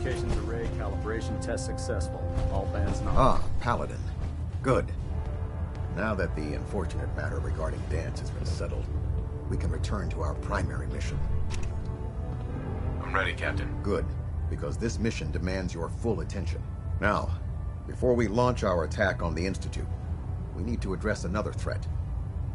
Communications array calibration test successful. All bands not. Ah, Paladin. Good. Now that the unfortunate matter regarding Dance has been settled, we can return to our primary mission. I'm ready, Captain. Good, because this mission demands your full attention. Now, before we launch our attack on the Institute, we need to address another threat.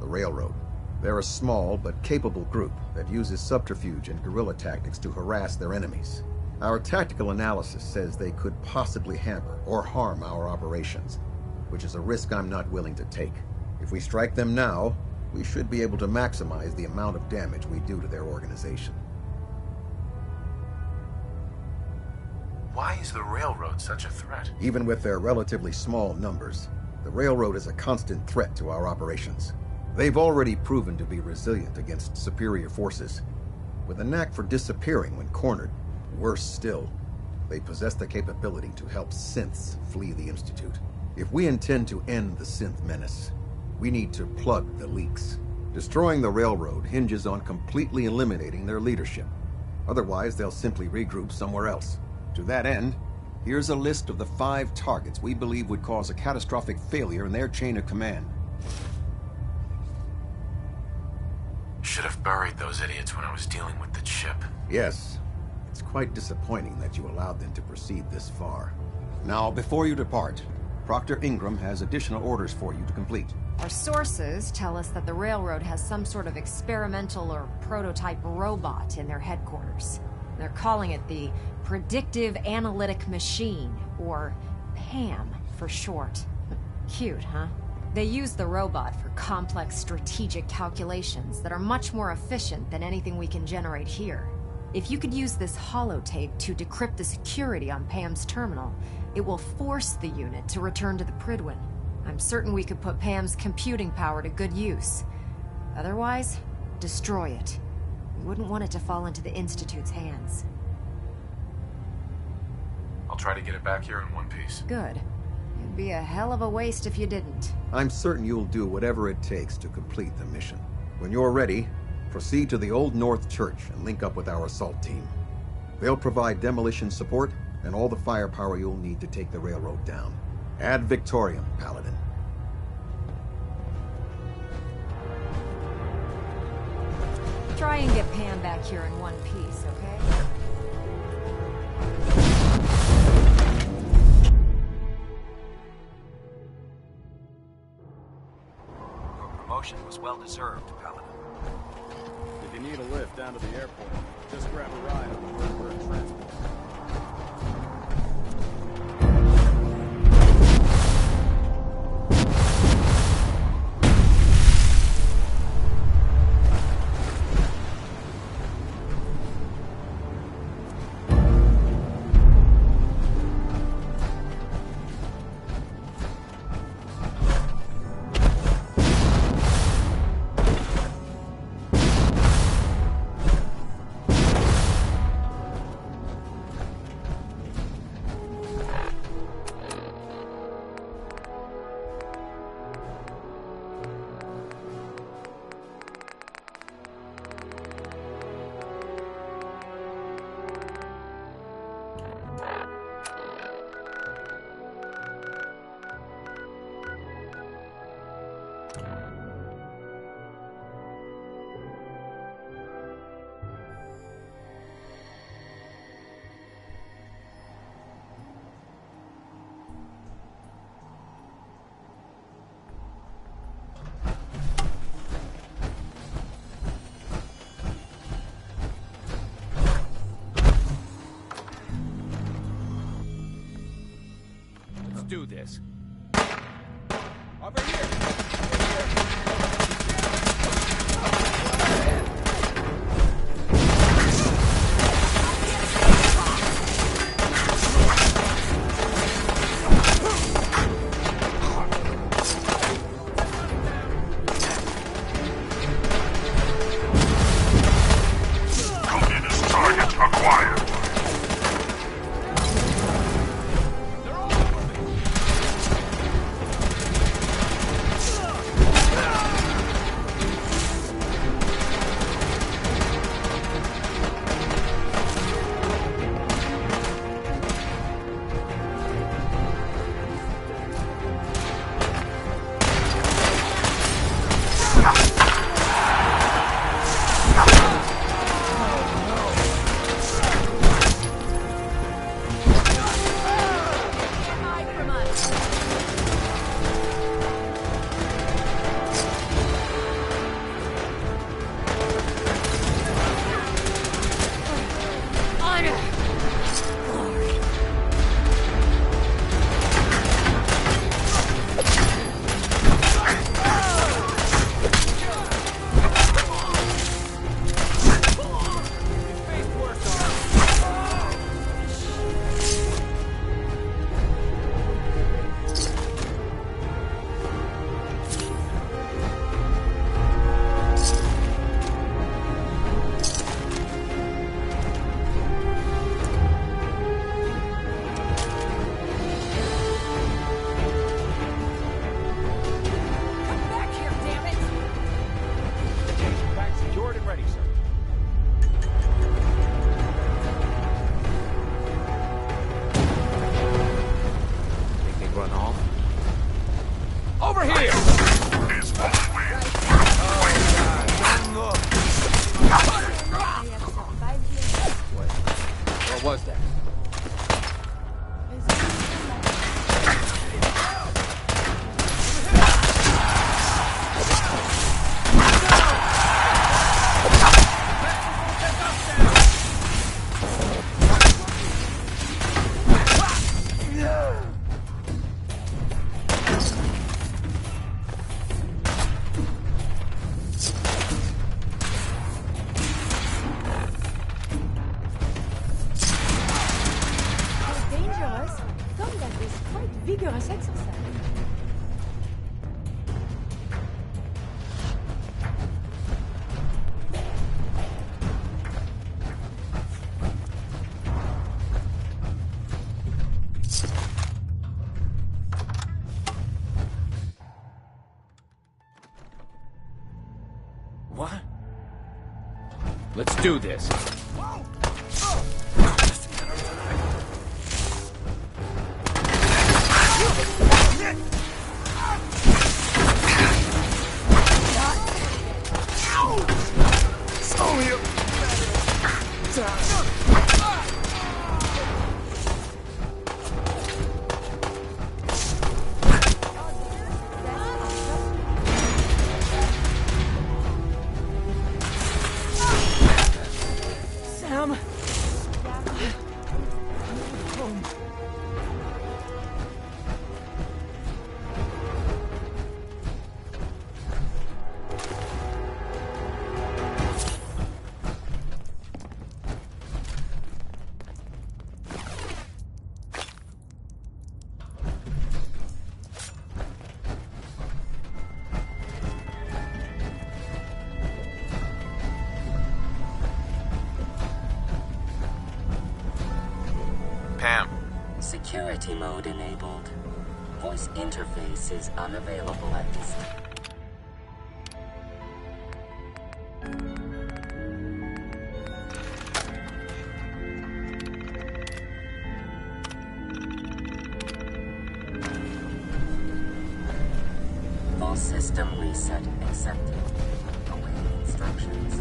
The Railroad. They're a small but capable group that uses subterfuge and guerrilla tactics to harass their enemies. Our tactical analysis says they could possibly hamper or harm our operations, which is a risk I'm not willing to take. If we strike them now, we should be able to maximize the amount of damage we do to their organization. Why is the Railroad such a threat? Even with their relatively small numbers, the Railroad is a constant threat to our operations. They've already proven to be resilient against superior forces, with a knack for disappearing when cornered. Worse still, they possess the capability to help synths flee the Institute. If we intend to end the synth menace, we need to plug the leaks. Destroying the Railroad hinges on completely eliminating their leadership. Otherwise, they'll simply regroup somewhere else. To that end, here's a list of the 5 targets we believe would cause a catastrophic failure in their chain of command. Should have buried those idiots when I was dealing with the chip. Yes. It's quite disappointing that you allowed them to proceed this far. Now, before you depart, Proctor Ingram has additional orders for you to complete. Our sources tell us that the Railroad has some sort of experimental or prototype robot in their headquarters. They're calling it the Predictive Analytic Machine, or PAM for short. Cute, huh? They use the robot for complex strategic calculations that are much more efficient than anything we can generate here. If you could use this holotape to decrypt the security on Pam's terminal, it will force the unit to return to the Pridwin. I'm certain we could put Pam's computing power to good use. Otherwise, destroy it. We wouldn't want it to fall into the Institute's hands. I'll try to get it back here in one piece. Good. It'd be a hell of a waste if you didn't. I'm certain you'll do whatever it takes to complete the mission. When you're ready, proceed to the Old North Church and link up with our assault team. They'll provide demolition support and all the firepower you'll need to take the Railroad down. Ad Victoriam, Paladin. Try and get Pam back here in one piece, okay? Your promotion was well deserved, Paladin. If you need a lift down to the airport, just grab a ride on the Bird Transport. Do this. Over here! Communist target acquired. They're all over me! Let's do this. Pam, Security mode enabled. Voice interface is unavailable at this time. Full system reset accepted. Awaiting instructions.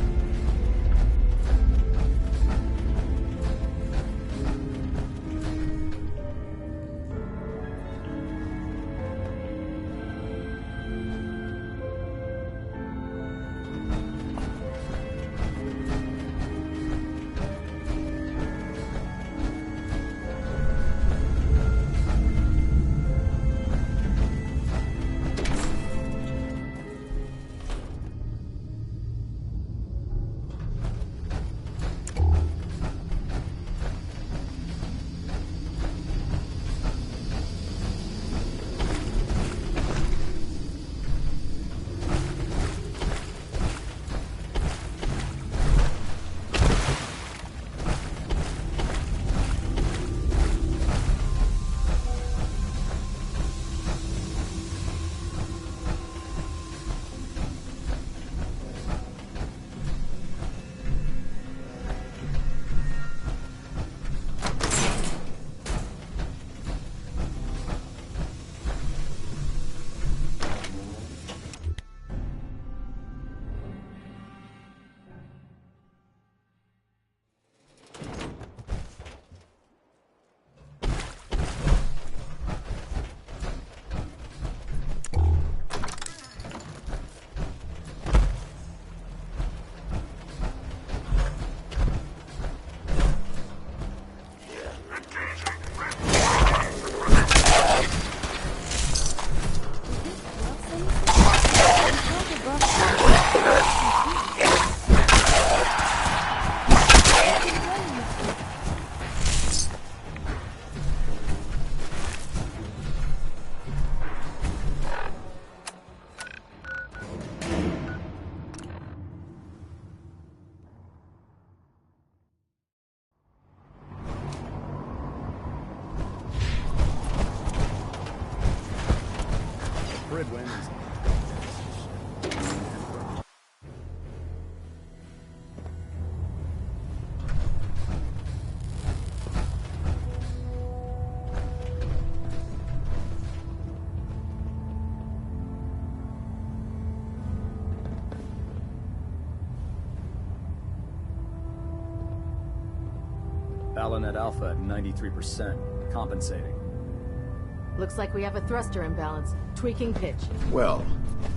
Grid wins. Ballinet Alpha at 93%, compensating. Looks like we have a thruster imbalance. Tweaking pitch. Well,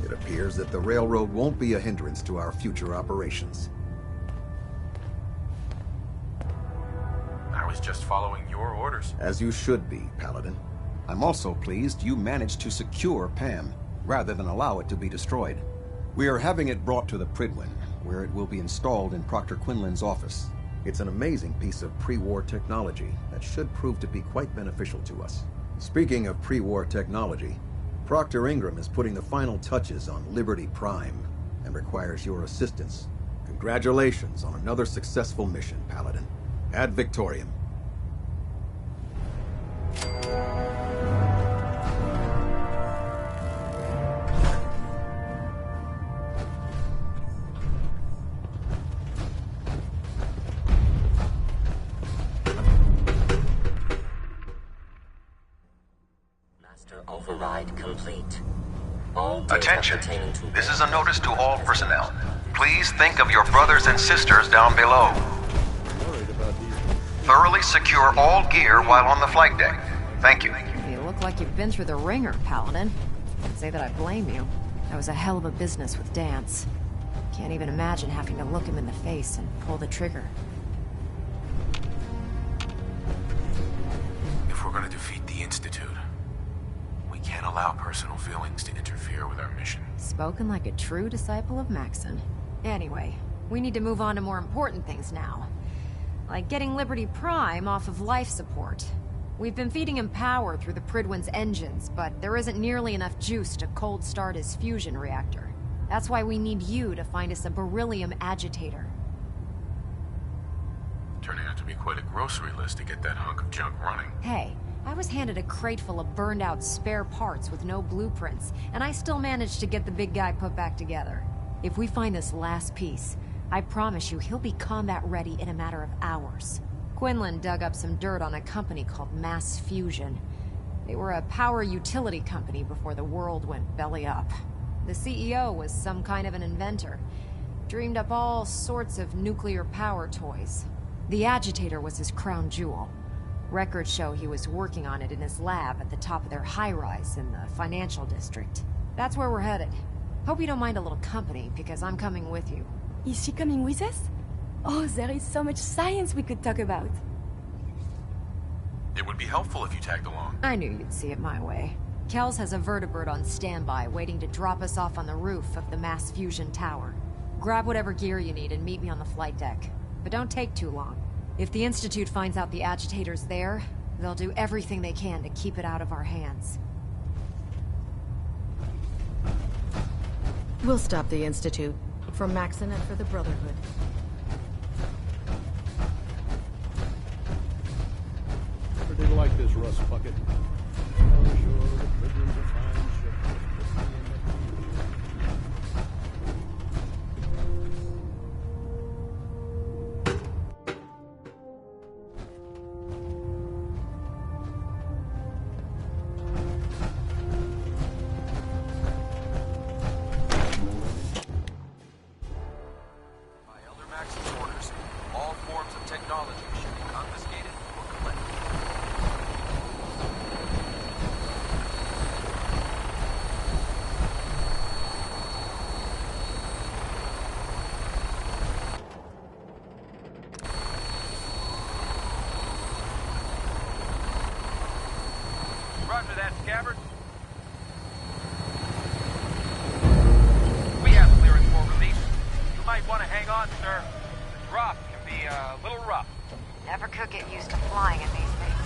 it appears that the railroad won't be a hindrance to our future operations. I was just following your orders. As you should be, Paladin. I'm also pleased you managed to secure Pam, rather than allow it to be destroyed. We are having it brought to the Pridwin, where it will be installed in Proctor Quinlan's office. It's an amazing piece of pre-war technology that should prove to be quite beneficial to us. Speaking of pre-war technology, Proctor Ingram is putting the final touches on Liberty Prime and requires your assistance. Congratulations on another successful mission, Paladin. Ad Victoriam. override complete. All data Attention. pertaining to This is a notice to all personnel. Please think of your brothers and sisters down below. Worried about these. Thoroughly secure all gear while on the flight deck. Thank you. You look like you've been through the ringer, Paladin. Can't say that I blame you. That was a hell of a business with Dance. Can't even imagine having to look him in the face and pull the trigger. If we're gonna defeat the Institute, we can't allow personal feelings to interfere with our mission. Spoken like a true disciple of Maxon. Anyway, we need to move on to more important things now. Like getting Liberty Prime off of life support. We've been feeding him power through the Pridwin's engines, but there isn't nearly enough juice to cold start his fusion reactor. That's why we need you to find us a beryllium agitator. Turning out to be quite a grocery list to get that hunk of junk running. Hey, I was handed a crate full of burned out spare parts with no blueprints, and I still managed to get the big guy put back together. If we find this last piece, I promise you he'll be combat ready in a matter of hours. Quinlan dug up some dirt on a company called Mass Fusion. They were a power utility company before the world went belly up. The CEO was some kind of an inventor. Dreamed up all sorts of nuclear power toys. The agitator was his crown jewel. Records show he was working on it in his lab at the top of their high-rise in the financial district. That's where we're headed. Hope you don't mind a little company, because I'm coming with you. Is she coming with us? Oh, there is so much science we could talk about. It would be helpful if you tagged along. I knew you'd see it my way. Kells has a vertibird on standby, waiting to drop us off on the roof of the Mass Fusion Tower. Grab whatever gear you need and meet me on the flight deck. But don't take too long. If the Institute finds out the agitator's there, they'll do everything they can to keep it out of our hands. We'll stop the Institute. For Maxon and for the Brotherhood. Never did like this rust bucket. Oh, sure, the Pridwin's a fine ship. Roger that, Scabbard. We have clearance for release. You might want to hang on, sir. The drop can be a little rough. Never could get used to flying in these things.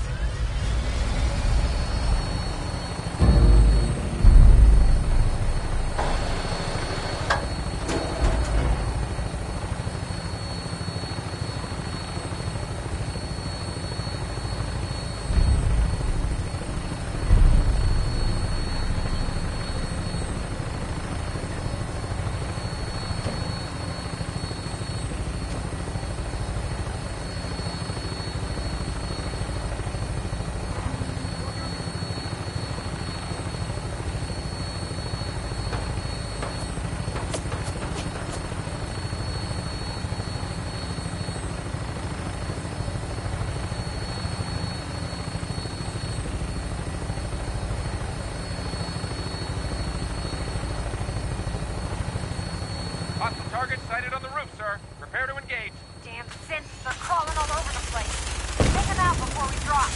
Hostile target sighted on the roof, sir. Prepare to engage. Damn synths, they're crawling all over the place. Take them out before we drop.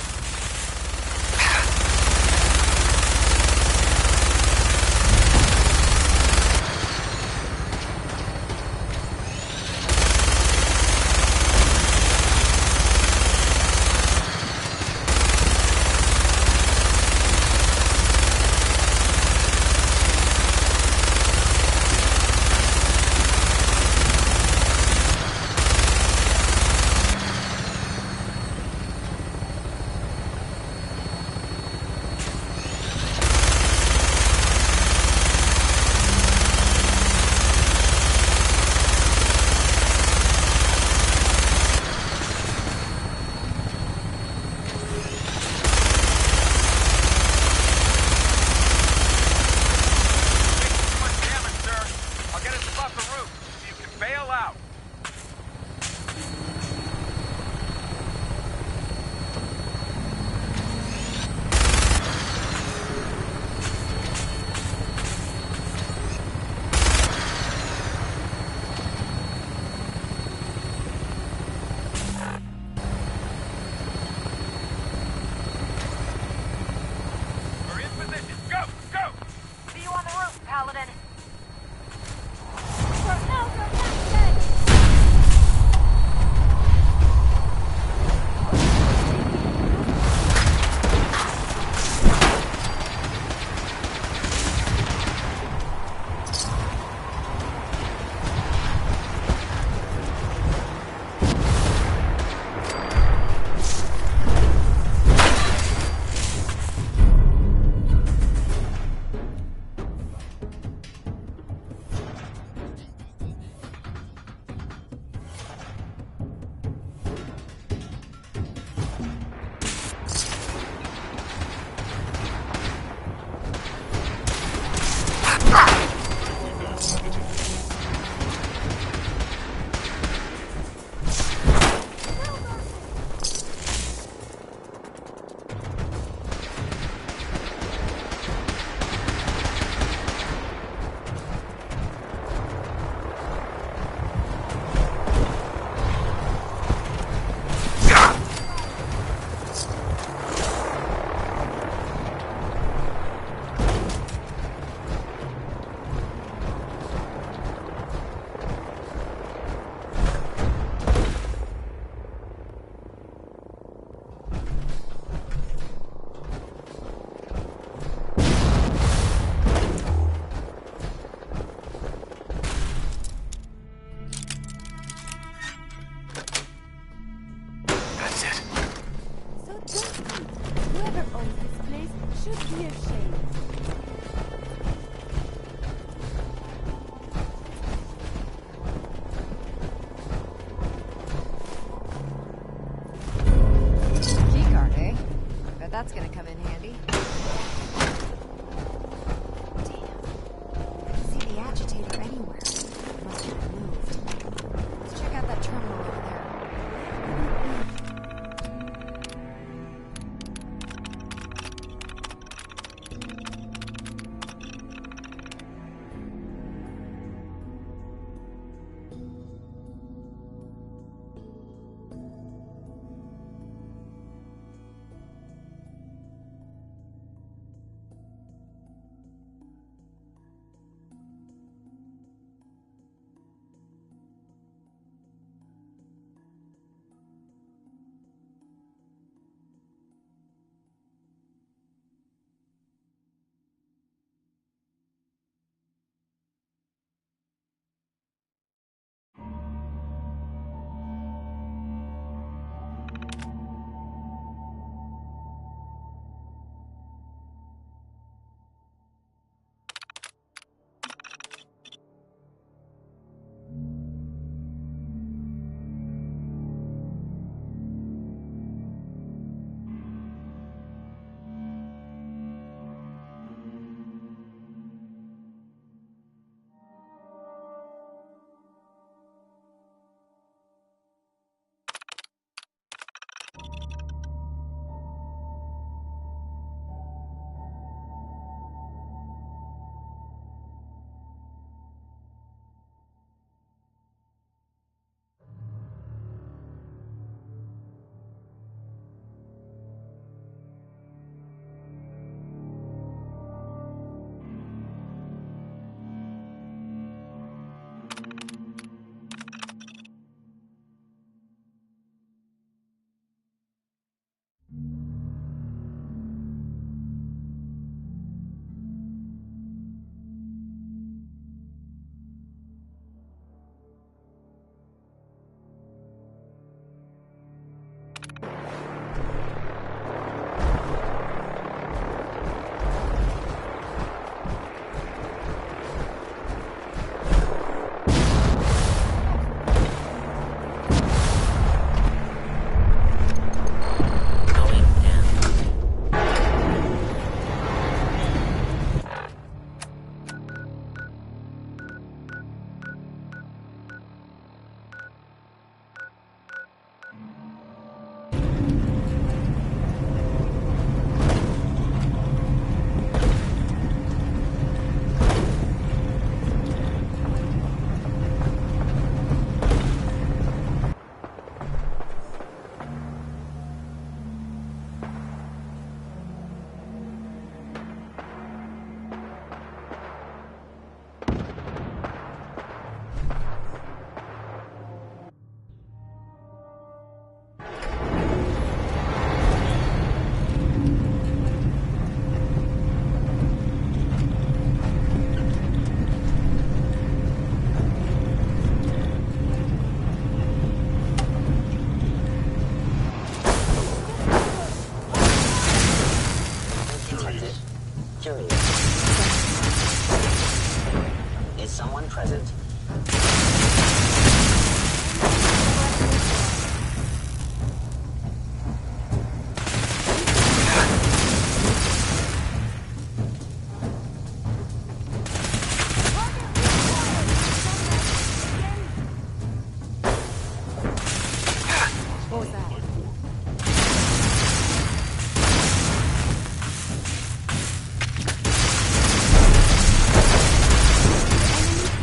What was that?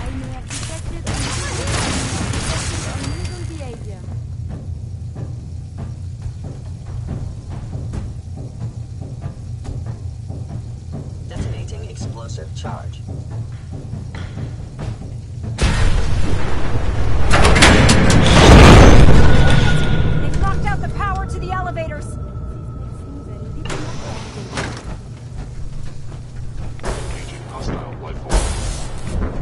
I may have detected unusual behavior. Detonating explosive charge. They've knocked out the power to the elevators! Engaging hostile life form.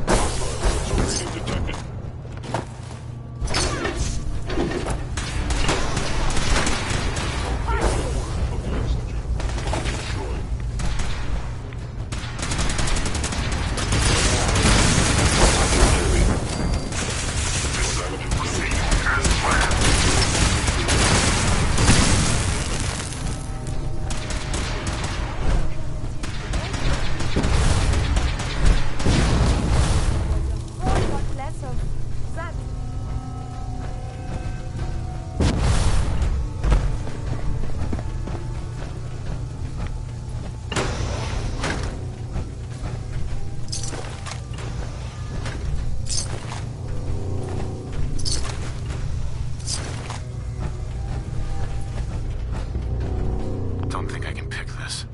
Hostile sensor reading detected. Of the institute. Destroyed. Damage proceeding as planned. Whole lot less of that. Don't think I can pick this.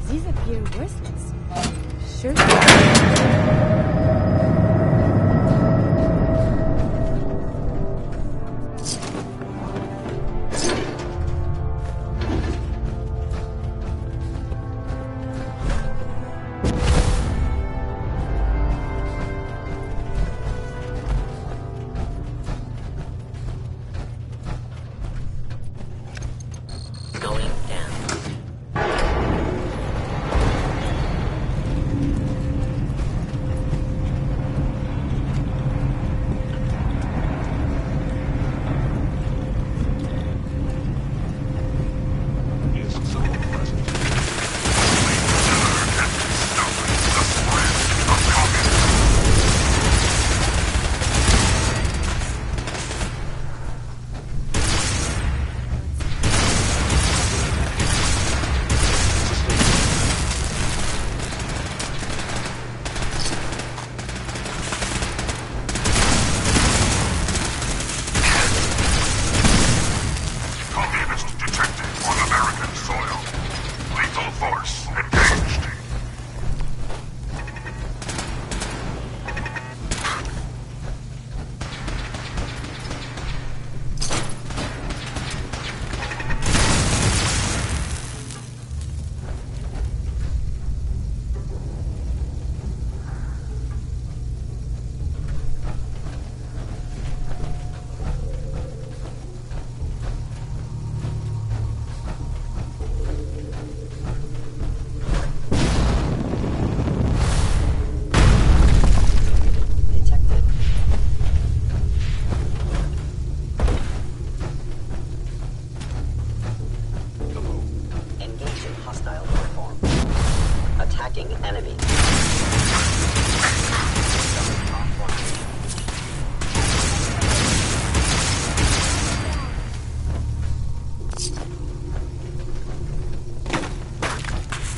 These appear worthless. Sure. Going down. Is so present. Communist detected on American soil. Lethal force engaged. Detected. Hello. Engaging hostile platform. Attacking enemy.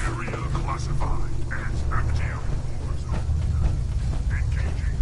Area classified as active war zone. Engaging.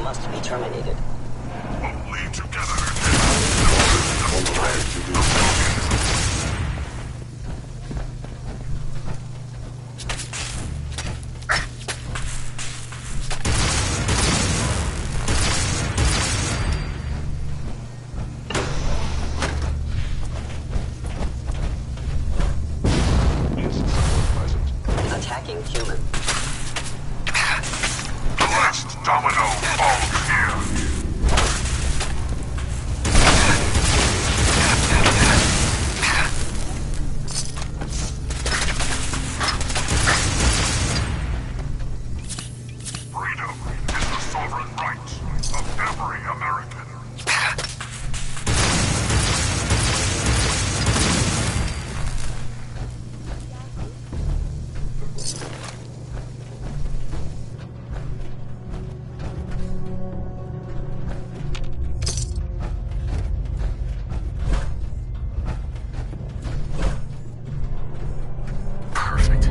must be terminated. Only together can we defeat Attacking human. the last domino falls here. Freedom is the sovereign right of every American. Perfect.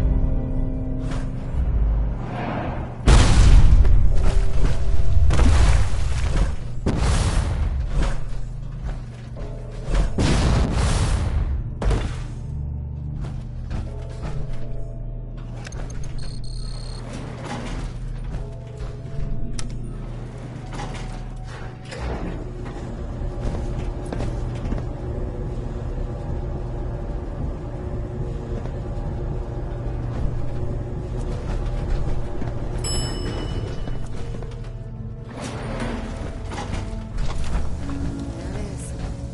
There it is.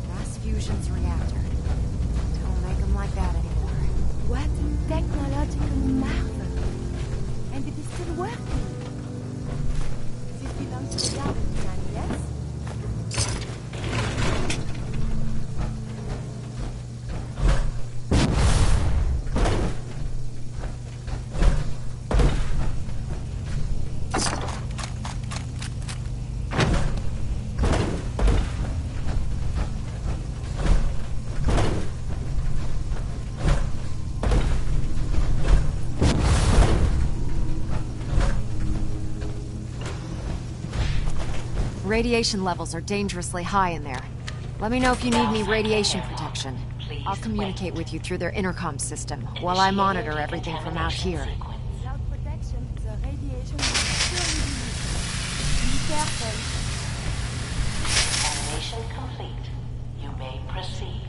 Mass fusion's reactor. Don't make them like that anymore. What technological marvel! And it is still working. This belongs to the garbage man, yes? Radiation levels are dangerously high in there. Let me know if you need any radiation protection. I'll communicate with you through their intercom system while I monitor everything from out here. Without protection, the radiation will surely be used. Be careful. Animation complete. You may proceed.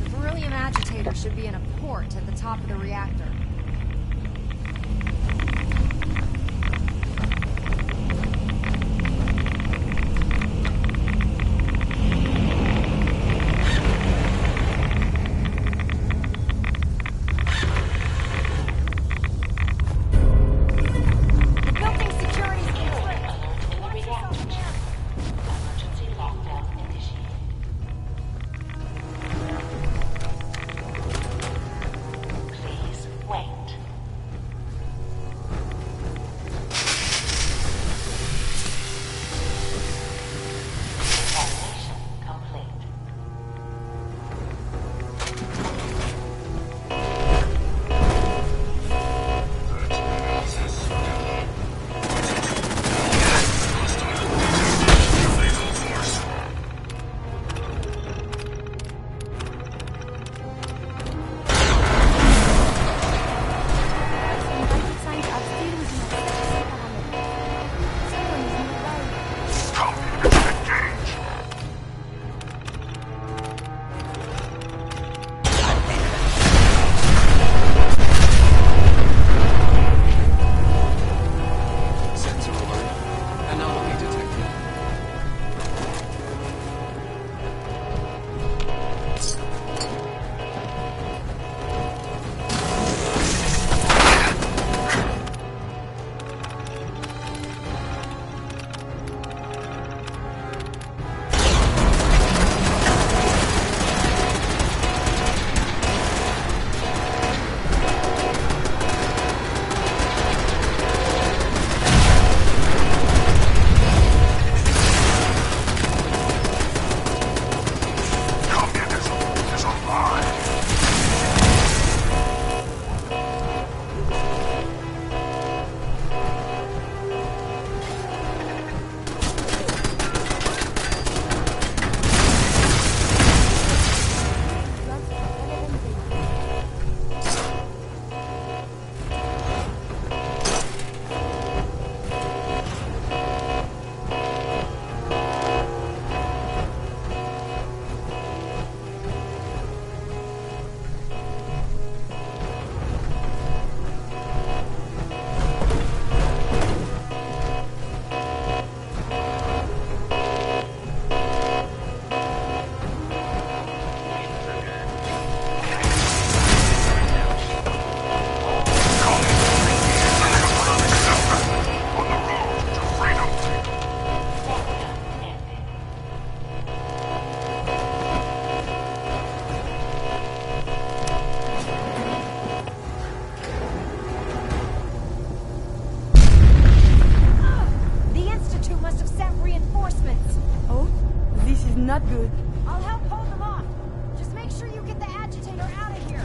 The beryllium agitator should be in a port at the top of the reactor. The building security's complete. Alert in the reactor chamber. Emergency lockdown initiated. Please wait. is not good. I'll help hold them off. Just make sure you get the agitator out of here.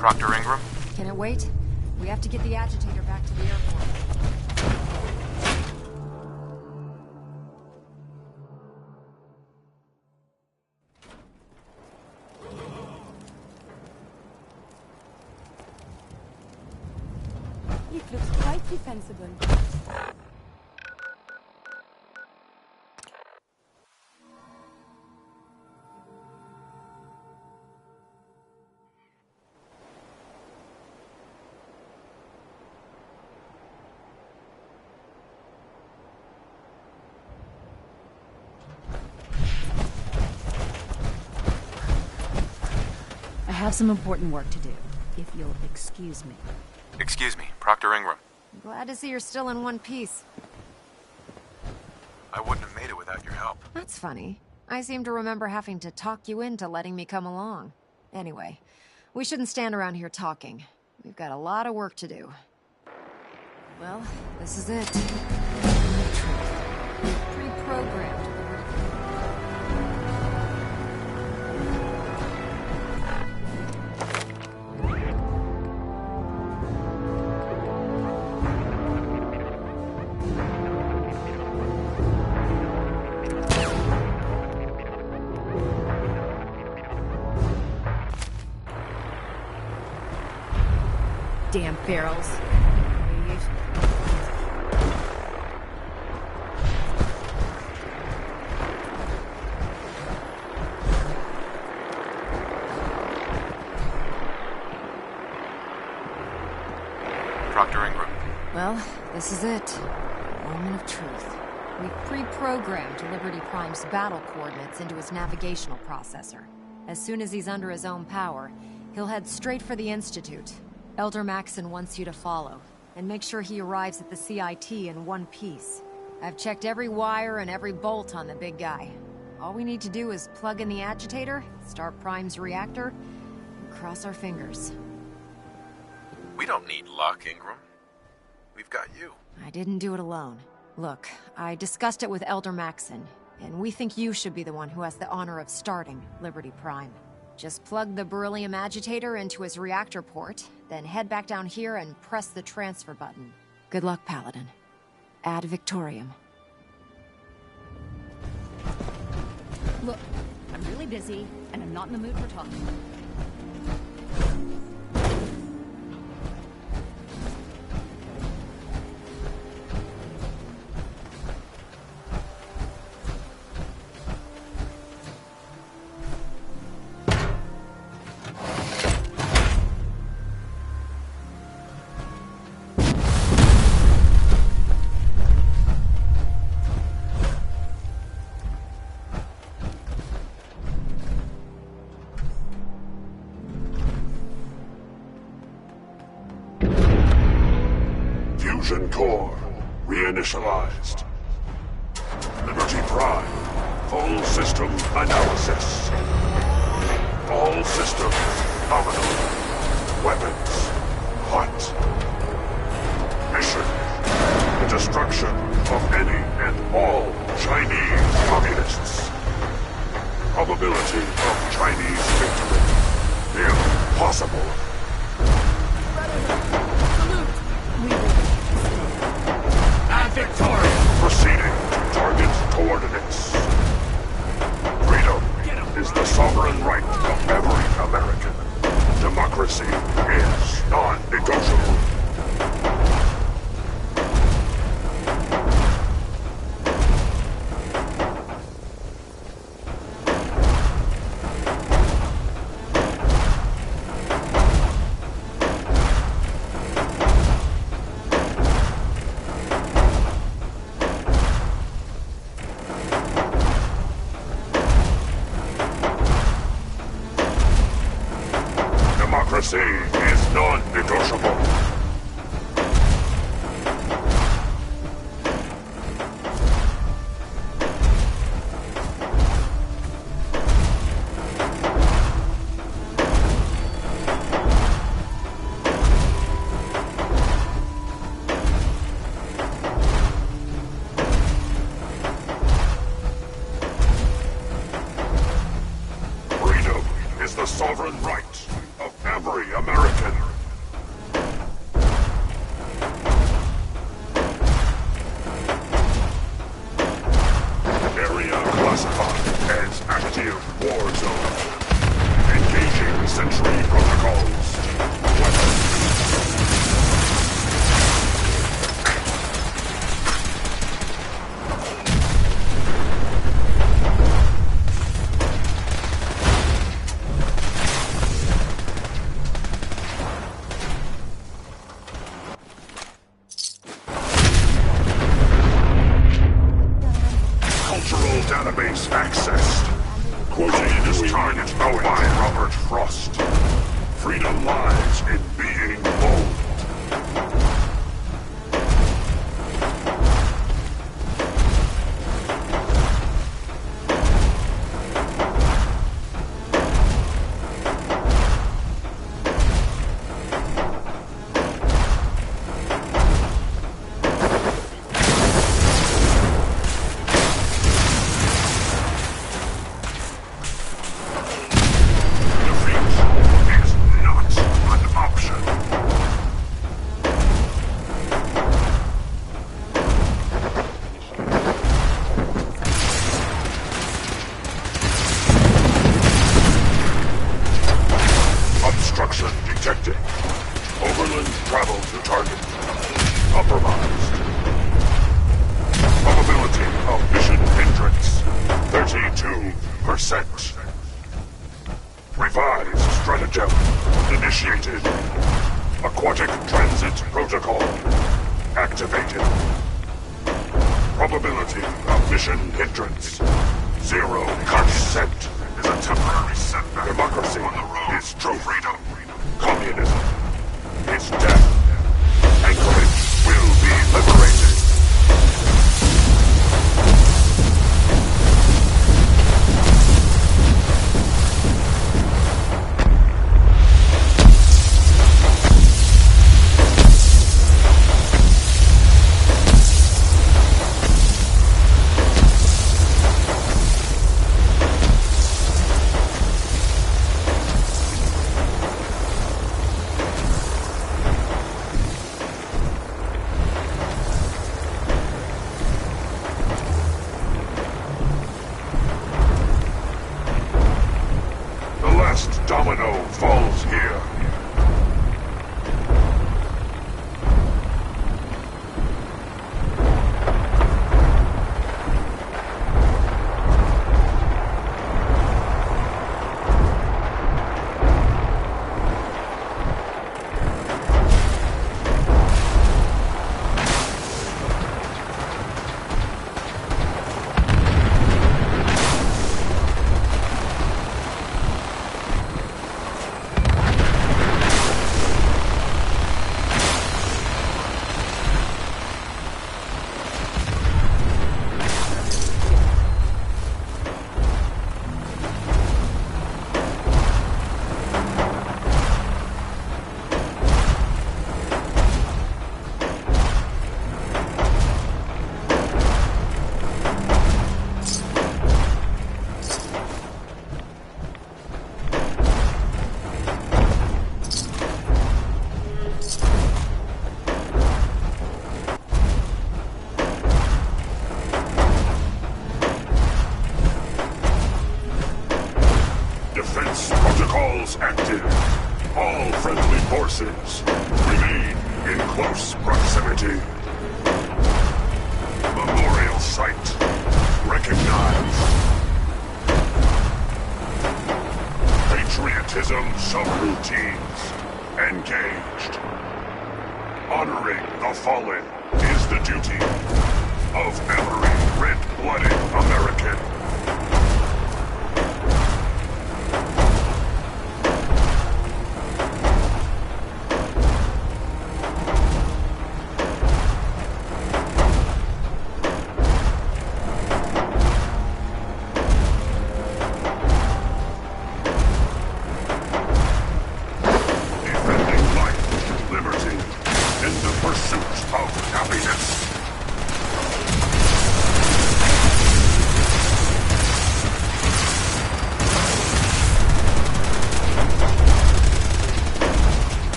Dr. Ingram? Can it wait? We have to get the agitator back to the airport. It looks quite defensible. I have some important work to do, if you'll excuse me. Excuse me, Proctor Ingram. Glad to see you're still in one piece. I wouldn't have made it without your help. That's funny. I seem to remember having to talk you into letting me come along. Anyway, we shouldn't stand around here talking. We've got a lot of work to do. Well, this is it. Pre-programmed. Damn ferals. Proctor Ingram. Well, this is it. Moment of truth. We've pre-programmed Liberty Prime's battle coordinates into his navigational processor. As soon as he's under his own power, he'll head straight for the Institute. Elder Maxon wants you to follow, and make sure he arrives at the CIT in one piece. I've checked every wire and every bolt on the big guy. All we need to do is plug in the agitator, start Prime's reactor, and cross our fingers. We don't need luck, Ingram. We've got you. I didn't do it alone. Look, I discussed it with Elder Maxon, and we think you should be the one who has the honor of starting Liberty Prime. Just plug the beryllium agitator into his reactor port, then head back down here and press the transfer button. Good luck, Paladin. Ad Victoriam. Look, I'm really busy, and I'm not in the mood for talking. Fusion core reinitialized. Liberty Prime. Full system analysis. All systems nominal. Weapons hot. Mission destruction of any and all Chinese communists. Probability of Chinese victory. Impossible. I'm victorious! Proceeding to target coordinates. Freedom is the sovereign right of every American. Democracy is non-negotiable. Democracy is non-negotiable. Freedom is the sovereign right of every American. Area classified as active war zone. Engaging sentry protocols. Weapons. Cultural database accessed. Quoting target owned by Robert Frost. Freedom lies in being bold. Defeat is not an option. Obstruction detected. Overland travel to target. Compromised. Probability of mission hindrance. 32%. Revised stratagem initiated. Aquatic transit protocol activated. Probability of mission hindrance. 0% is a temporary setback. Democracy on the road is true freedom. Communism is death. Anchorage will be liberated. the duty of every red-blooded American.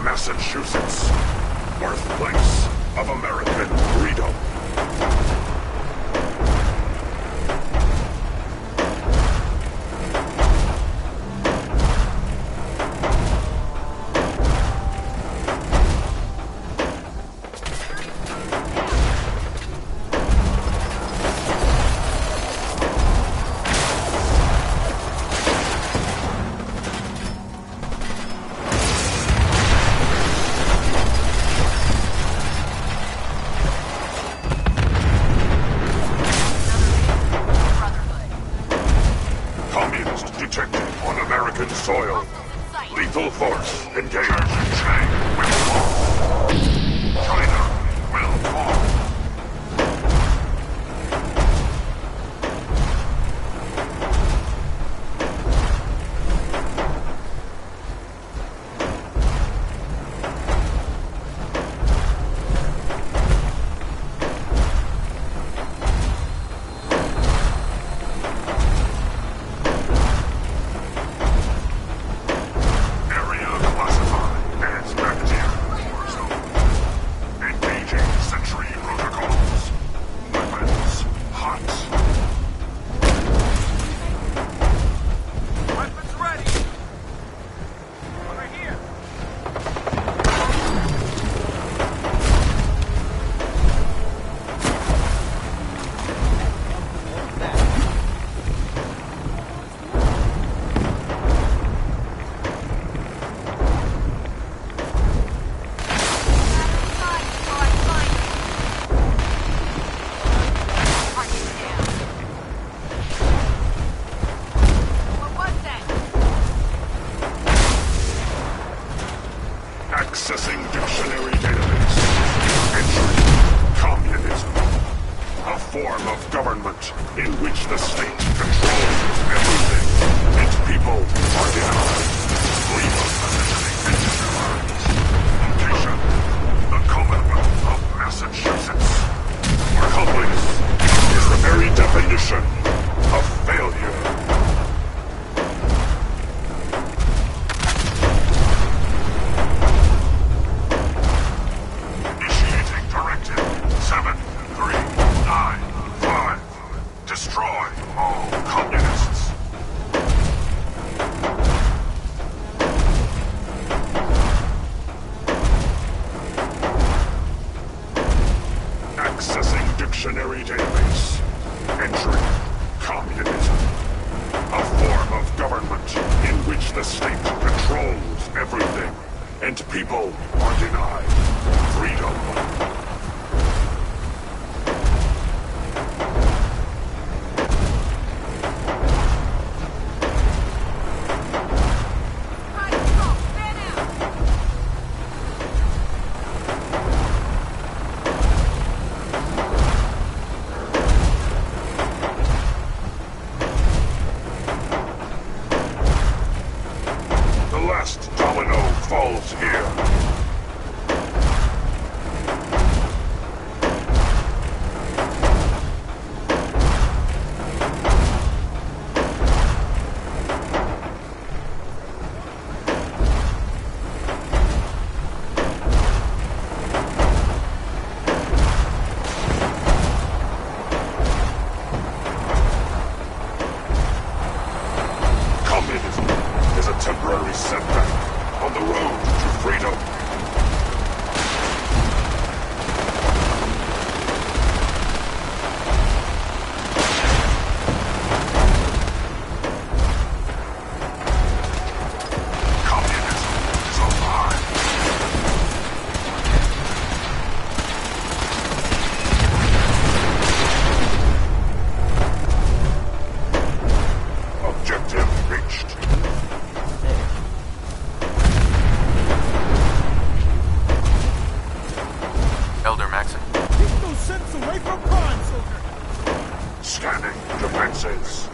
Massachusetts, birthplace of American freedom. Soil. Lethal force engaged. Chang will fall. China will fall. Accessing dictionary database. Entry. Communism. A form of government in which the state controls everything and people are denied. Legal positioning initialized. Location. The Commonwealth of Massachusetts. Accomplice is the very definition of failure. Destroy all communists. Accessing dictionary database. Entry. Communism. A form of government in which the state controls everything and people are denied freedom. Domino falls here. forces.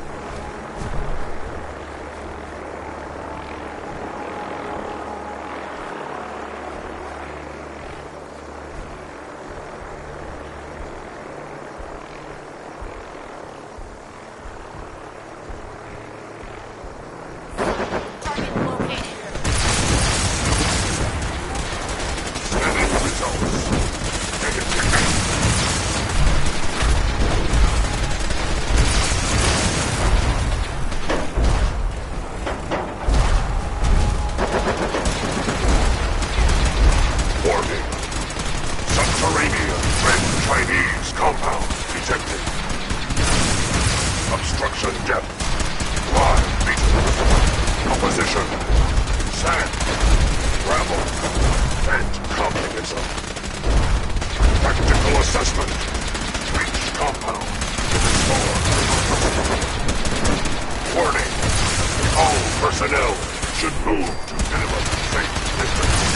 Personnel should move to minimum safe distance.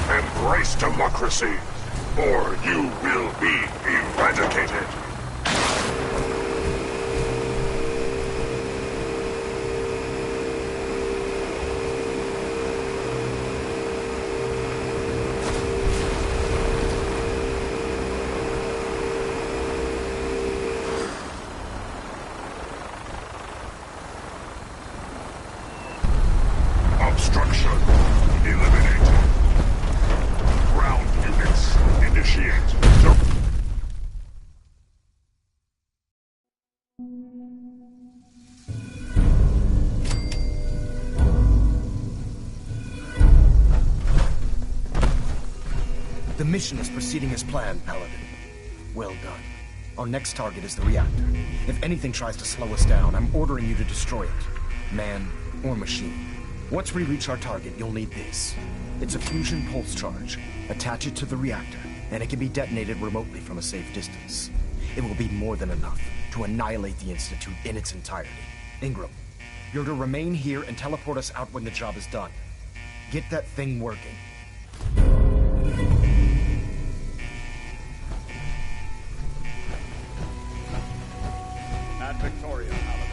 Embrace democracy, or you will be eradicated. Obstruction eliminated. Ground units initiate. The mission is proceeding as planned, Paladin. Well done. Our next target is the reactor. If anything tries to slow us down, I'm ordering you to destroy it. Man or machine. Once we reach our target, you'll need this. It's a fusion pulse charge. Attach it to the reactor, and it can be detonated remotely from a safe distance. It will be more than enough to annihilate the Institute in its entirety. Ingram, you're to remain here and teleport us out when the job is done. Get that thing working. At Victoria, Paladin.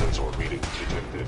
Sensor reading detected.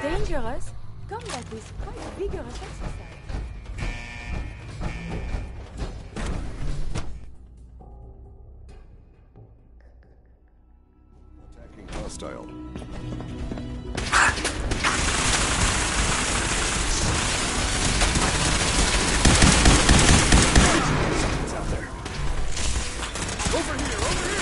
Dangerous? Combat is quite vigorous exercise. Attacking hostile. Something's out there. Over here, over here!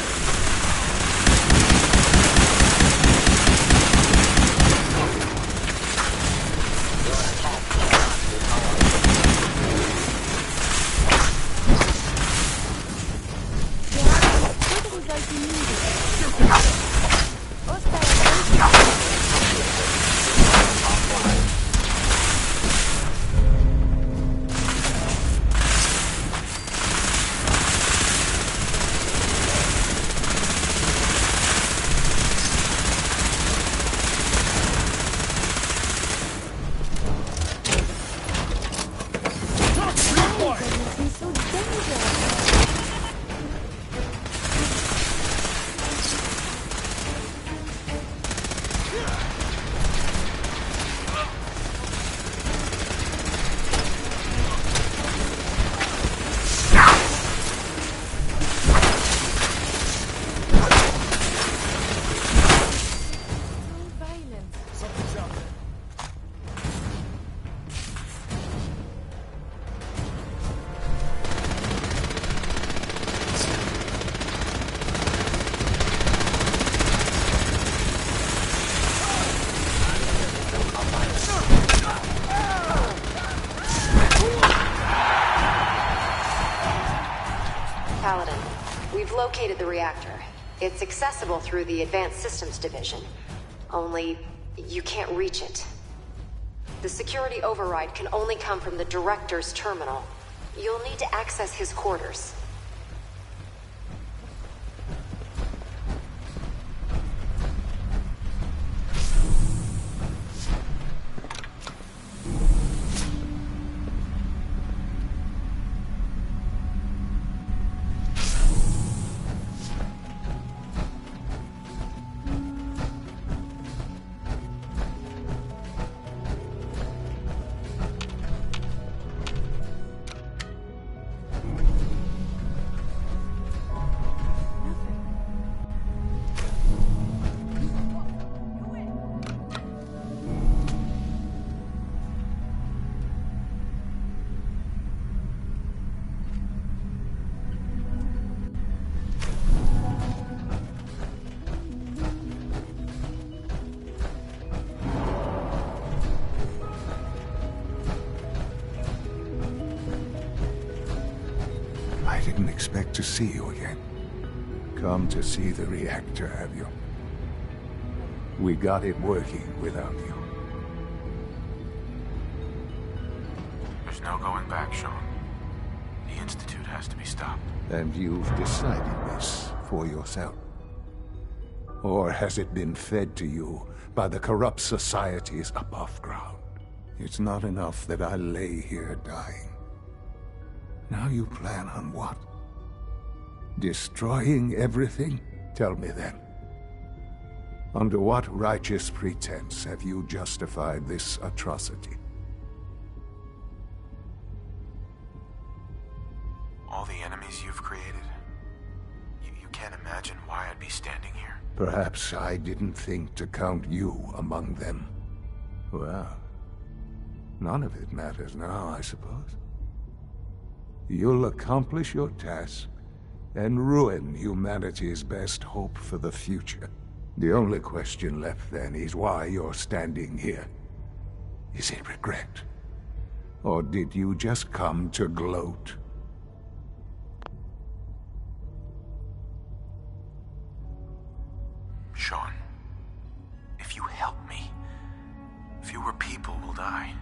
We've located the reactor. It's accessible through the Advanced Systems Division. Only, you can't reach it. The security override can only come from the Director's terminal. You'll need to access his quarters. I didn't expect to see you again. Come to see the reactor, have you? We got it working without you. There's no going back, Sean. The Institute has to be stopped. And you've decided this for yourself? Or has it been fed to you by the corrupt societies above ground? It's not enough that I lay here dying. Now you plan on what? Destroying everything? Tell me then. Under what righteous pretense have you justified this atrocity? All the enemies you've created? You can't imagine why I'd be standing here. Perhaps I didn't think to count you among them. Well, none of it matters now, I suppose. You'll accomplish your task and ruin humanity's best hope for the future. The only question left then is why you're standing here. Is it regret? Or did you just come to gloat? Sean, if you help me, fewer people will die.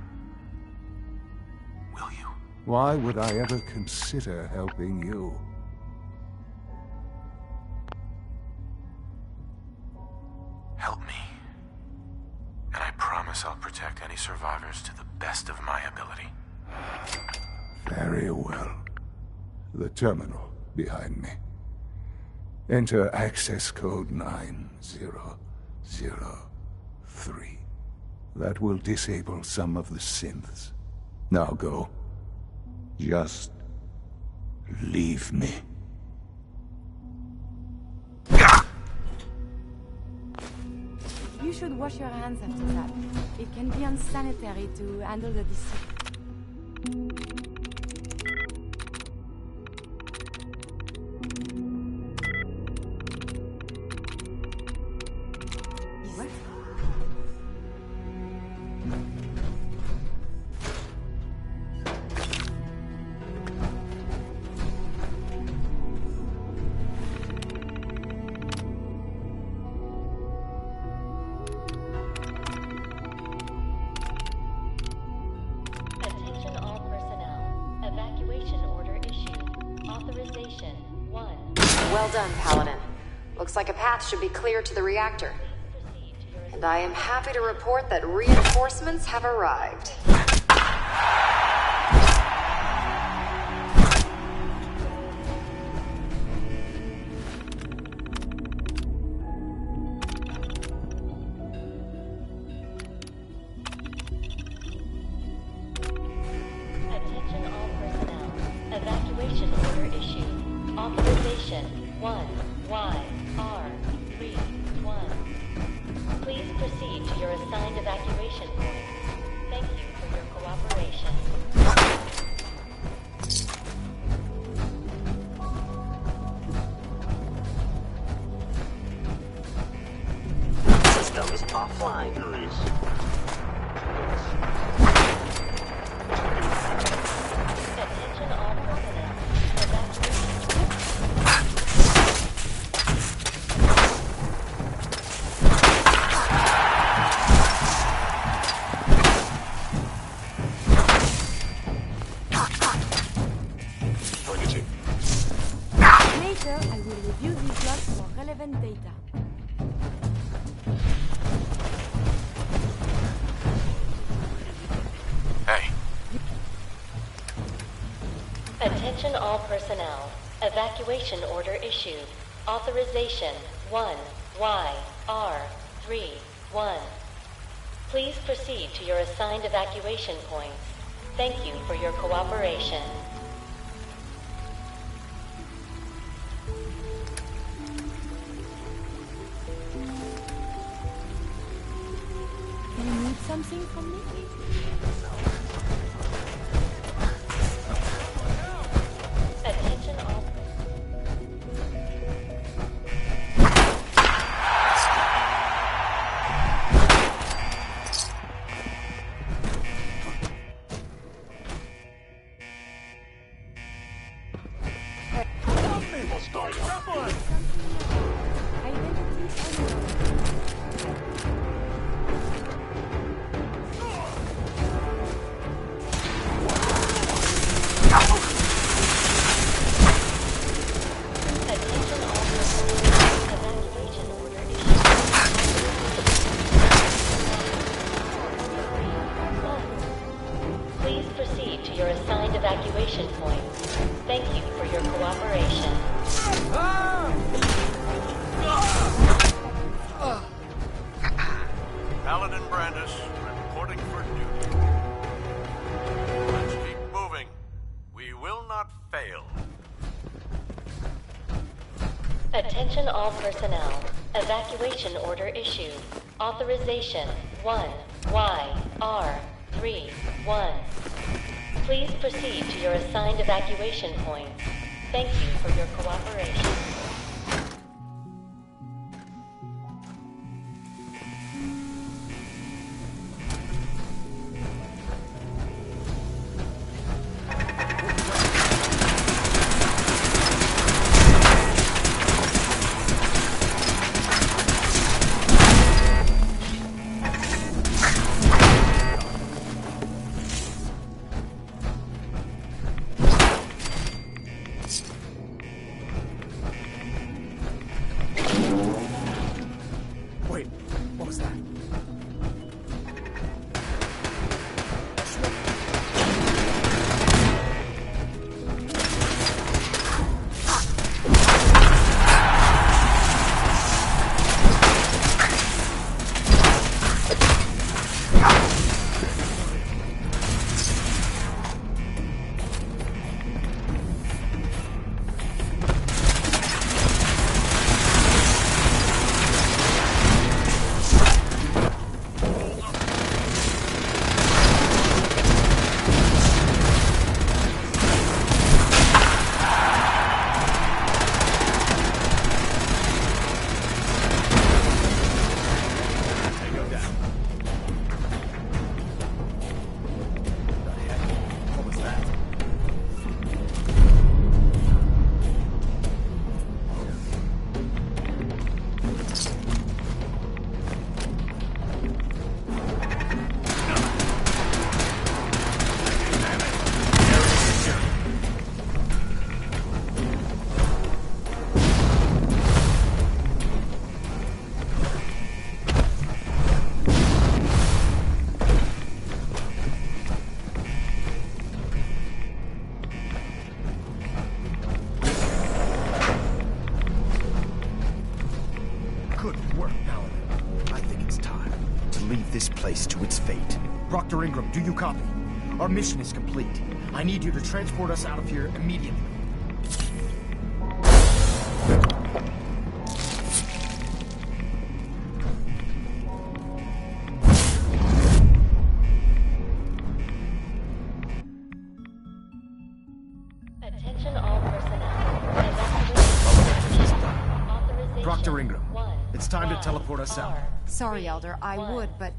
Will you? Why would I ever consider helping you? Help me. And I promise I'll protect any survivors to the best of my ability. Very well. The terminal behind me. Enter access code 9003. That will disable some of the synths. Now go. Just leave me. You should wash your hands after that. It can be unsanitary to handle the disease. Well done, Paladin. Looks like a path should be clear to the reactor. And I am happy to report that reinforcements have arrived. Attention all personnel. Evacuation order issued. Authorization 1YR31. Please proceed to your assigned evacuation point. Thank you for your cooperation. System is offline. Attention all personnel. Later, I will review these logs for relevant data. Hey. Attention all personnel. Evacuation order issued. Authorization 1YR31. Please proceed to your assigned evacuation points. Thank you for your cooperation. Do you need something from me? Attention all. Please proceed to your assigned evacuation point. Thank you for your cooperation. Paladin Brandis, reporting for duty. Let's keep moving. We will not fail. Attention all personnel. Evacuation order issued. Authorization 1YR31. Please proceed to your assigned evacuation points. Thank you for your cooperation. Wait, what was that? Good work, Paladin. I think it's time to leave this place to its fate. Dr. Ingram, do you copy? Our mission is complete. I need you to transport us out of here immediately. Attention all personnel. Dr. Ingram, it's time to teleport us out. Sorry, Elder, I would, but...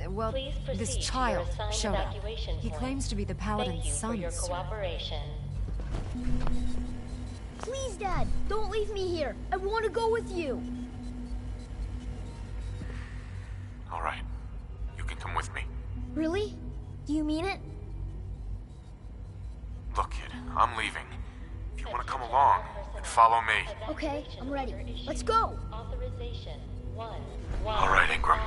Well, this child showed up. He claims to be the Paladin's son. Thank you for your cooperation. Please, Dad, don't leave me here. I want to go with you. All right. You can come with me. Really? Do you mean it? Look, kid, I'm leaving. If you want to come along, then follow me. Okay, I'm ready. Let's go. Authorization 1. All right, Ingram.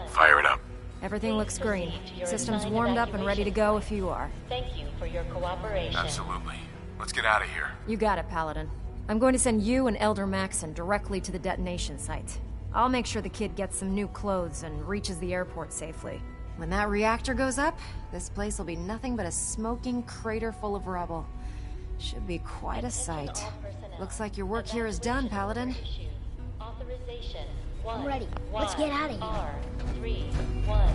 Fire it up. Everything looks green. System's warmed up and ready to go if you are. Thank you for your cooperation. Absolutely. Let's get out of here. You got it, Paladin. I'm going to send you and Elder Maxon directly to the detonation site. I'll make sure the kid gets some new clothes and reaches the airport safely. When that reactor goes up, this place will be nothing but a smoking crater full of rubble. Should be quite a sight. Looks like your work here is done, Paladin. Authorization I'm ready. Let's get out of here. R31.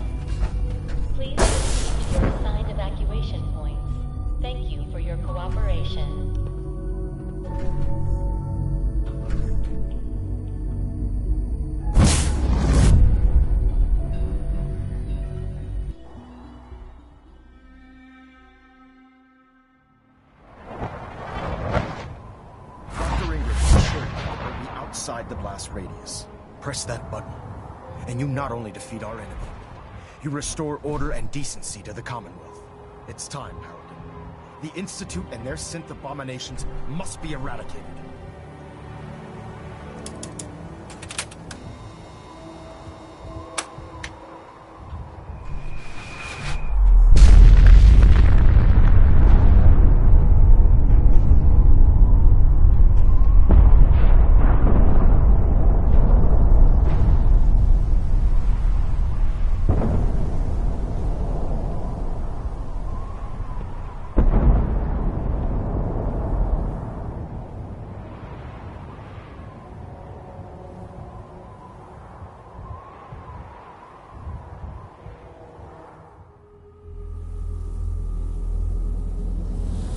Please proceed to your assigned evacuation points. Thank you for your cooperation. Dr. Ingram is sure will be outside the blast radius. Press that button, and you not only defeat our enemy, you restore order and decency to the Commonwealth. It's time, Paladin. The Institute and their synth abominations must be eradicated.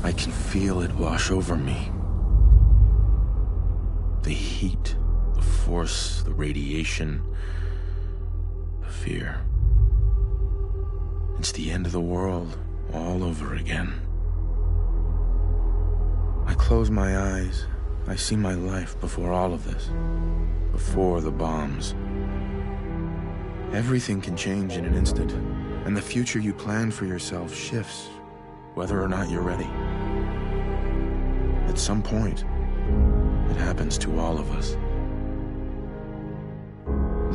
I can feel it wash over me. The heat, the force, the radiation, the fear. It's the end of the world all over again. I close my eyes. I see my life before all of this. Before the bombs. Everything can change in an instant, and the future you plan for yourself shifts, whether or not you're ready. At some point, it happens to all of us.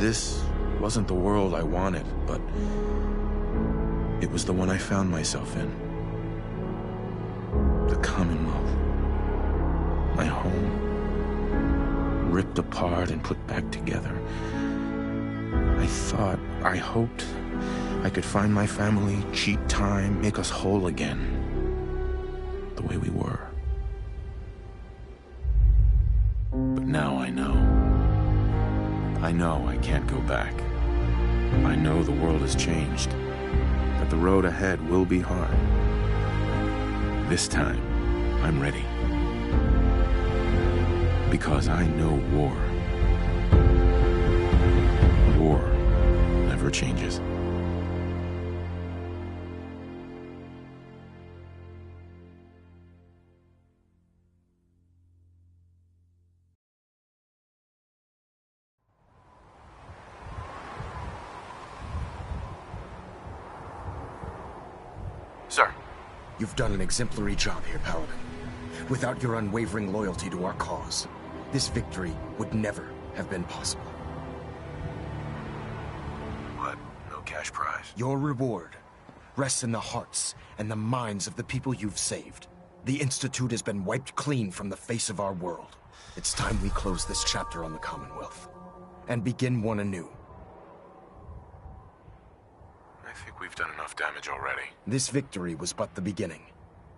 This wasn't the world I wanted, but it was the one I found myself in. The Commonwealth. My home. Ripped apart and put back together. I hoped I could find my family, cheat time, make us whole again. The way we were. But now I know. I know I can't go back. I know the world has changed. That the road ahead will be hard. This time, I'm ready. Because I know war. War never changes. Sir. You've done an exemplary job here, Paladin. Without your unwavering loyalty to our cause, this victory would never have been possible. What? No cash prize? Your reward rests in the hearts and the minds of the people you've saved. The Institute has been wiped clean from the face of our world. It's time we close this chapter on the Commonwealth and begin one anew. I think we've done enough damage already. This victory was but the beginning.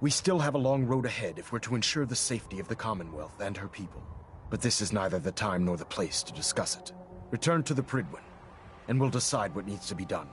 We still have a long road ahead if we're to ensure the safety of the Commonwealth and her people. But this is neither the time nor the place to discuss it. Return to the Pridwin, and we'll decide what needs to be done.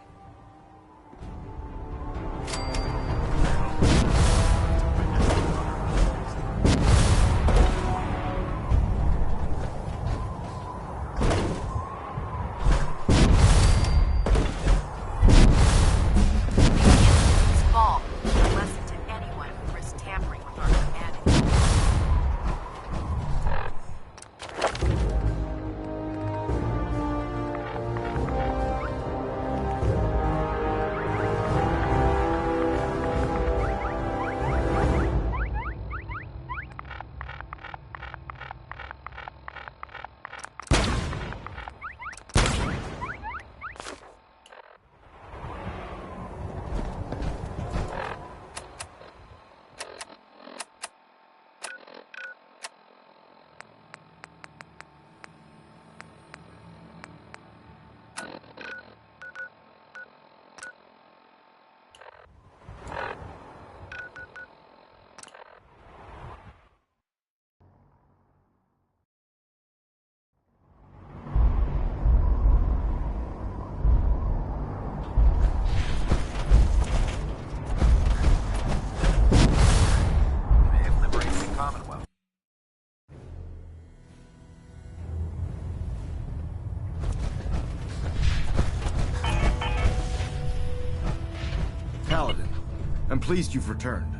I'm pleased you've returned.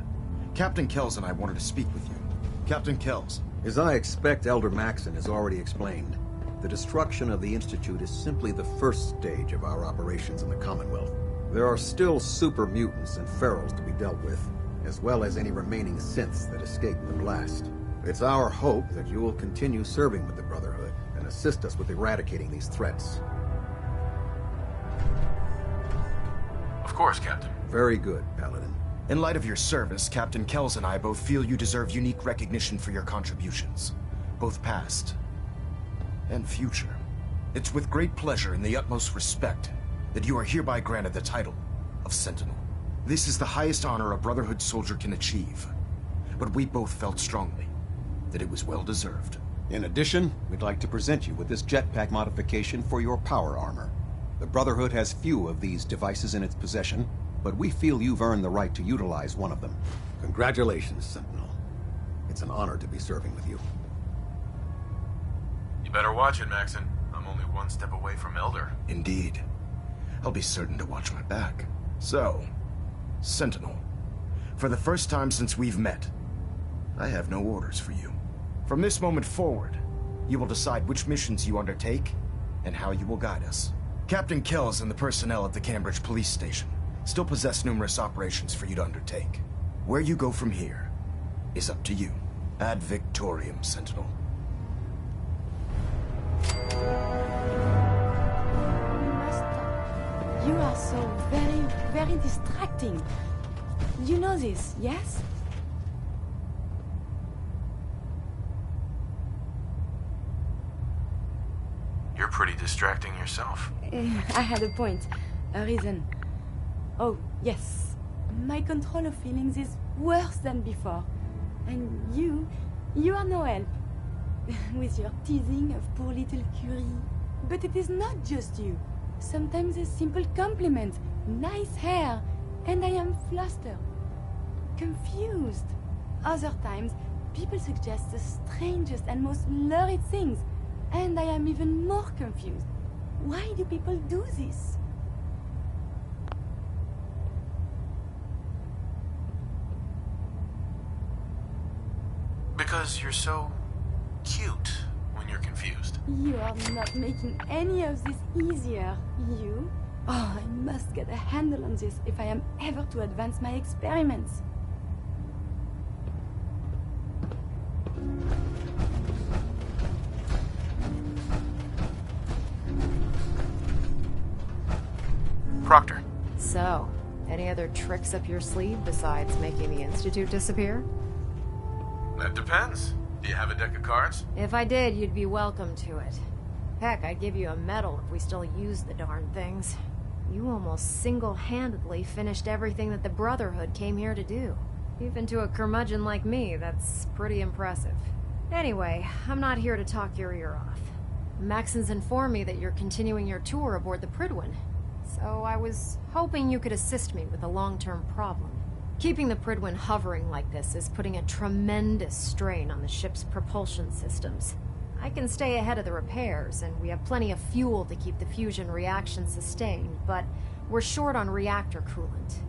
Captain Kells and I wanted to speak with you. Captain Kells. As I expect Elder Maxon has already explained, the destruction of the Institute is simply the first stage of our operations in the Commonwealth. There are still super mutants and ferals to be dealt with, as well as any remaining synths that escaped the blast. It's our hope that you will continue serving with the Brotherhood and assist us with eradicating these threats. Of course, Captain. Very good, Paladin. In light of your service, Captain Kells and I both feel you deserve unique recognition for your contributions, both past and future. It's with great pleasure and the utmost respect that you are hereby granted the title of Sentinel. This is the highest honor a Brotherhood soldier can achieve, but we both felt strongly that it was well deserved. In addition, we'd like to present you with this jetpack modification for your power armor. The Brotherhood has few of these devices in its possession, but we feel you've earned the right to utilize one of them. Congratulations, Sentinel. It's an honor to be serving with you. You better watch it, Maxon. I'm only one step away from Elder. Indeed. I'll be certain to watch my back. So, Sentinel, for the first time since we've met, I have no orders for you. From this moment forward, you will decide which missions you undertake and how you will guide us. Captain Kells and the personnel at the Cambridge police station still possess numerous operations for you to undertake. Where you go from here is up to you. Ad Victoriam, Sentinel. You are so very, very distracting. You know this, yes? You're pretty distracting yourself. I had a point, a reason. Oh, yes. My control of feelings is worse than before. And you are no help. With your teasing of poor little Curie. But it is not just you. Sometimes a simple compliment, nice hair, and I am flustered. Confused. Other times, people suggest the strangest and most lurid things, and I am even more confused. Why do people do this? Because you're so cute when you're confused. You are not making any of this easier, you. Oh, I must get a handle on this if I am ever to advance my experiments. Proctor. So, any other tricks up your sleeve besides making the Institute disappear? That depends. Do you have a deck of cards? If I did, you'd be welcome to it. Heck, I'd give you a medal if we still used the darn things. You almost single-handedly finished everything that the Brotherhood came here to do. Even to a curmudgeon like me, that's pretty impressive. Anyway, I'm not here to talk your ear off. Maxon's informed me that you're continuing your tour aboard the Prydwen. So I was hoping you could assist me with a long-term problem. Keeping the Prydwen hovering like this is putting a tremendous strain on the ship's propulsion systems. I can stay ahead of the repairs, and we have plenty of fuel to keep the fusion reaction sustained, but we're short on reactor coolant.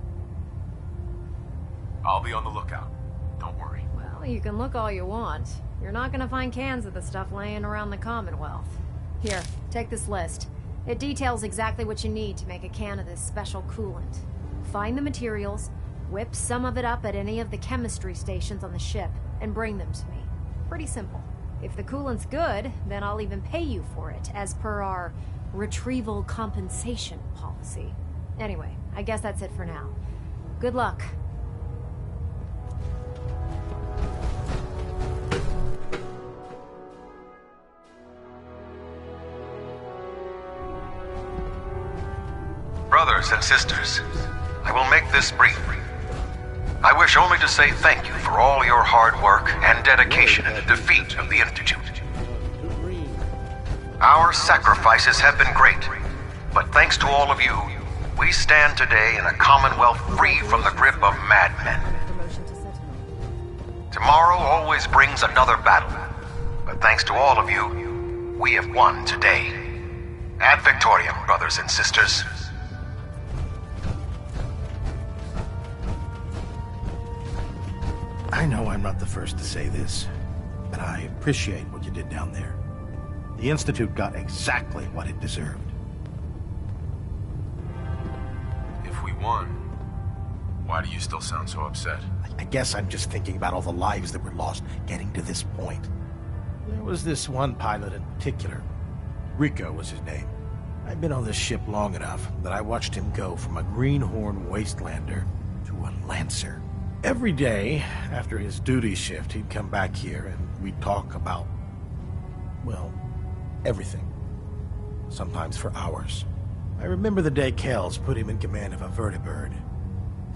I'll be on the lookout. Don't worry. Well, you can look all you want. You're not gonna find cans of the stuff laying around the Commonwealth. Here, take this list. It details exactly what you need to make a can of this special coolant. Find the materials, whip some of it up at any of the chemistry stations on the ship, and bring them to me. Pretty simple. If the coolant's good, then I'll even pay you for it, as per our retrieval compensation policy. Anyway, I guess that's it for now. Good luck. Brothers and sisters, I will make this brief. I wish only to say thank you for all your hard work and dedication in the defeat of the Institute. Our sacrifices have been great, but thanks to all of you, we stand today in a Commonwealth free from the grip of madmen. Tomorrow always brings another battle, but thanks to all of you, we have won today. Ad Victoriam, brothers and sisters. I know I'm not the first to say this, but I appreciate what you did down there. The Institute got exactly what it deserved. If we won, why do you still sound so upset? I guess I'm just thinking about all the lives that were lost getting to this point. There was this one pilot in particular. Rico was his name. I've been on this ship long enough that I watched him go from a greenhorn wastelander to a Lancer. Every day, after his duty shift, he'd come back here and we'd talk about, well, everything. Sometimes for hours. I remember the day Kells put him in command of a vertibird.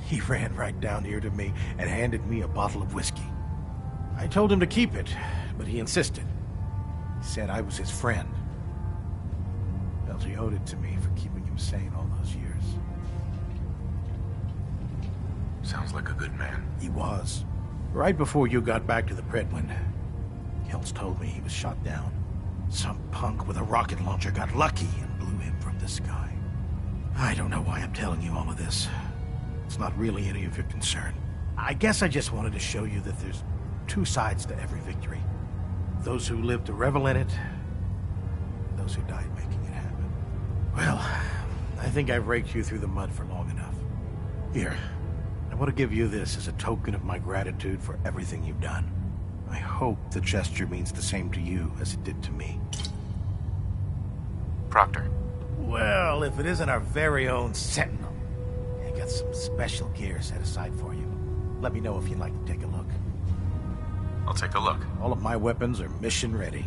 He ran right down here to me and handed me a bottle of whiskey. I told him to keep it, but he insisted. He said I was his friend. Felt he owed it to me for keeping him sane all those years. Sounds like a good man. He was. Right before you got back to the Predwind, Kells told me he was shot down. Some punk with a rocket launcher got lucky and blew him from the sky. I don't know why I'm telling you all of this. It's not really any of your concern. I guess I just wanted to show you that there's two sides to every victory. Those who live to revel in it, and those who died making it happen. Well, I think I've raked you through the mud for long enough. Here, I want to give you this as a token of my gratitude for everything you've done. I hope the gesture means the same to you as it did to me. Proctor. Well, if it isn't our very own Sentinel, I got some special gear set aside for you. Let me know if you'd like to take a look. I'll take a look. All of my weapons are mission ready.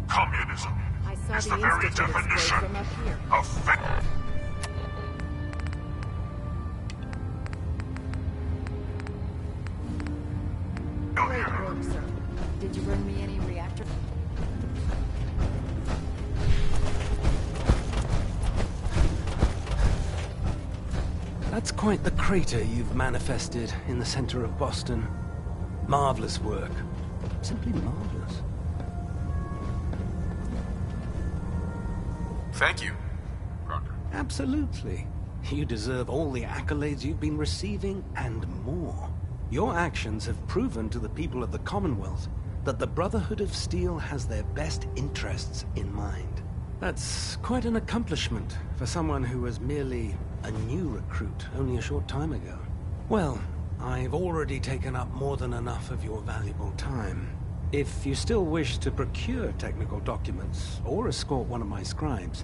Communism is the the very Institute explode definition from up here. of fact. Great work, sir. Did you bring me any reactor? That's quite the crater you've manifested in the center of Boston. Marvelous work. Simply marvelous. Thank you, Proctor. Absolutely. You deserve all the accolades you've been receiving and more. Your actions have proven to the people of the Commonwealth that the Brotherhood of Steel has their best interests in mind. That's quite an accomplishment for someone who was merely a new recruit only a short time ago. Well, I've already taken up more than enough of your valuable time. If you still wish to procure technical documents or escort one of my scribes,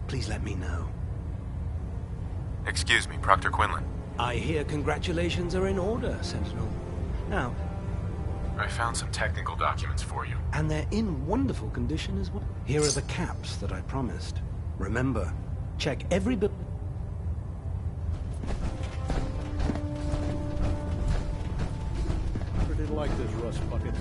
please let me know. Excuse me, Proctor Quinlan. I hear congratulations are in order, Sentinel. Now, I found some technical documents for you. and they're in wonderful condition as well. Here are the caps that I promised. Remember, check every bit. Pretty like this rust bucket.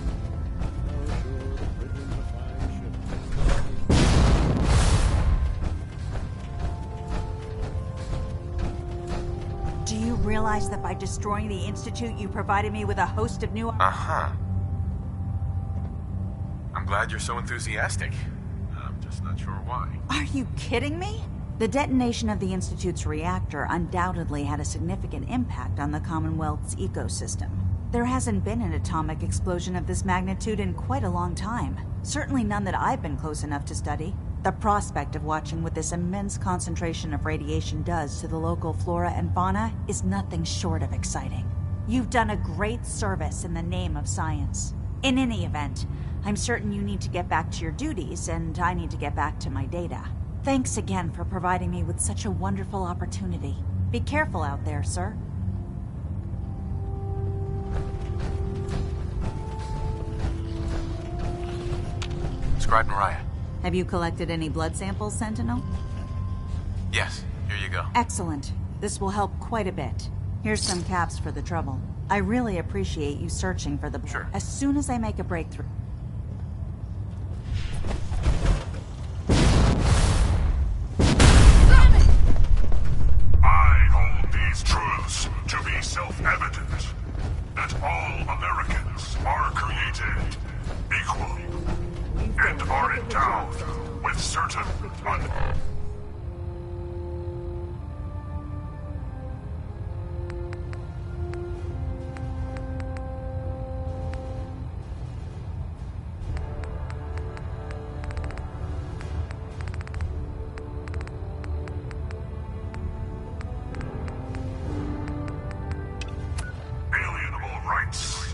Do you realize that by destroying the Institute, you provided me with a host of new... Uh-huh. I'm glad you're so enthusiastic. I'm just not sure why. Are you kidding me? The detonation of the Institute's reactor undoubtedly had a significant impact on the Commonwealth's ecosystem. There hasn't been an atomic explosion of this magnitude in quite a long time. Certainly none that I've been close enough to study. The prospect of watching what this immense concentration of radiation does to the local flora and fauna is nothing short of exciting. You've done a great service in the name of science. In any event, I'm certain you need to get back to your duties, and I need to get back to my data. Thanks again for providing me with such a wonderful opportunity. Be careful out there, sir. Scribe Mariah. Have you collected any blood samples, Sentinel? Yes, here you go. Excellent. This will help quite a bit. Here's some caps for the trouble. I really appreciate you searching for the... Sure. As soon as I make a breakthrough... I hold these truths to be self-evident. That all Americans are created equal and are endowed with certain alienable rights.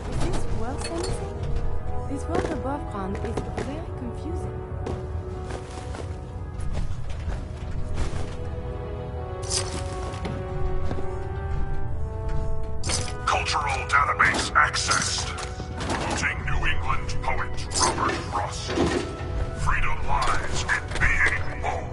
Is this worth anything? This world above ground is very confusing. Cultural database accessed. Quoting New England poet Robert Frost. Freedom lies in being bold.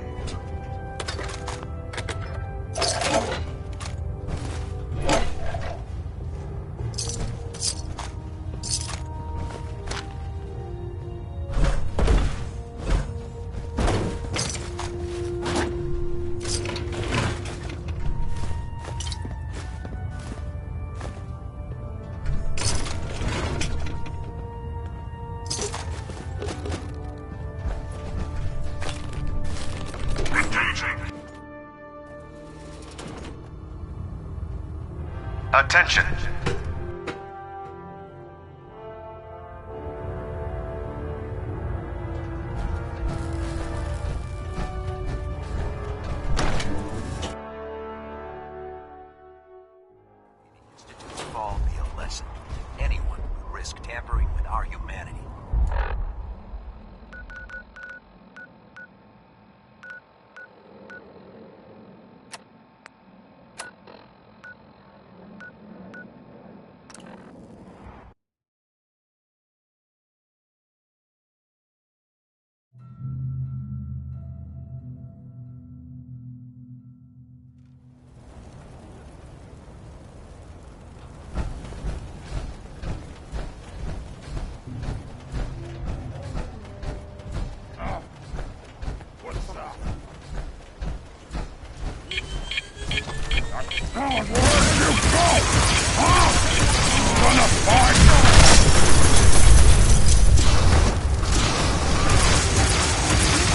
Engaging. Attention. Institute's fall be a lesson to anyone who would risk tampering with our humanity.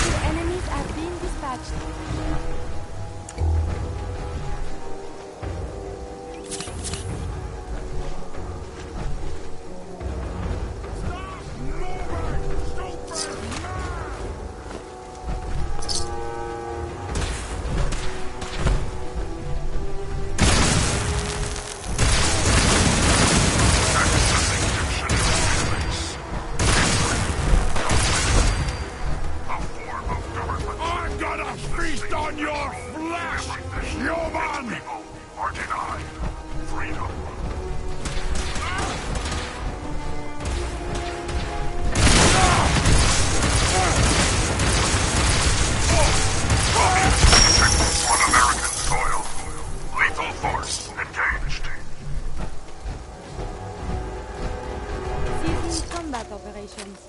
Your enemies have been dispatched. I'm gonna feast on your flesh, human! People are denied freedom. On American soil. Lethal force engaged. Ceasing combat operations.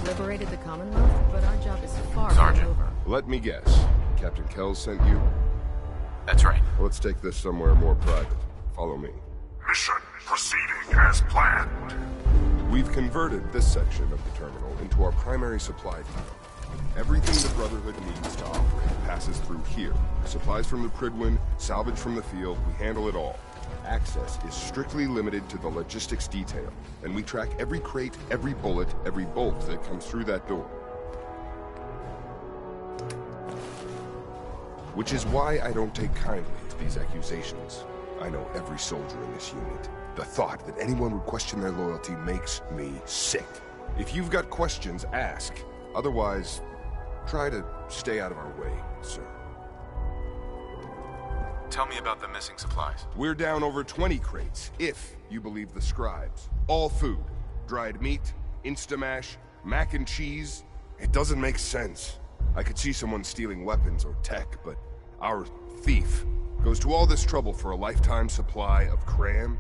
Liberated the Commonwealth, but our job is far from over. Let me guess. Captain Kells sent you? That's right. Let's take this somewhere more private. Follow me. Mission proceeding as planned. We've converted this section of the terminal into our primary supply depot. Everything the Brotherhood needs to operate passes through here. Supplies from the Pridwin, salvage from the field, we handle it all. Access is strictly limited to the logistics detail, and we track every crate, every bullet, every bolt that comes through that door. Which is why I don't take kindly to these accusations. I know every soldier in this unit. The thought that anyone would question their loyalty makes me sick. If you've got questions, ask. Otherwise, try to stay out of our way, sir. Tell me about the missing supplies. We're down over 20 crates, if you believe the scribes. All food. Dried meat, Instamash, mac and cheese. It doesn't make sense. I could see someone stealing weapons or tech, but our thief goes to all this trouble for a lifetime supply of cram?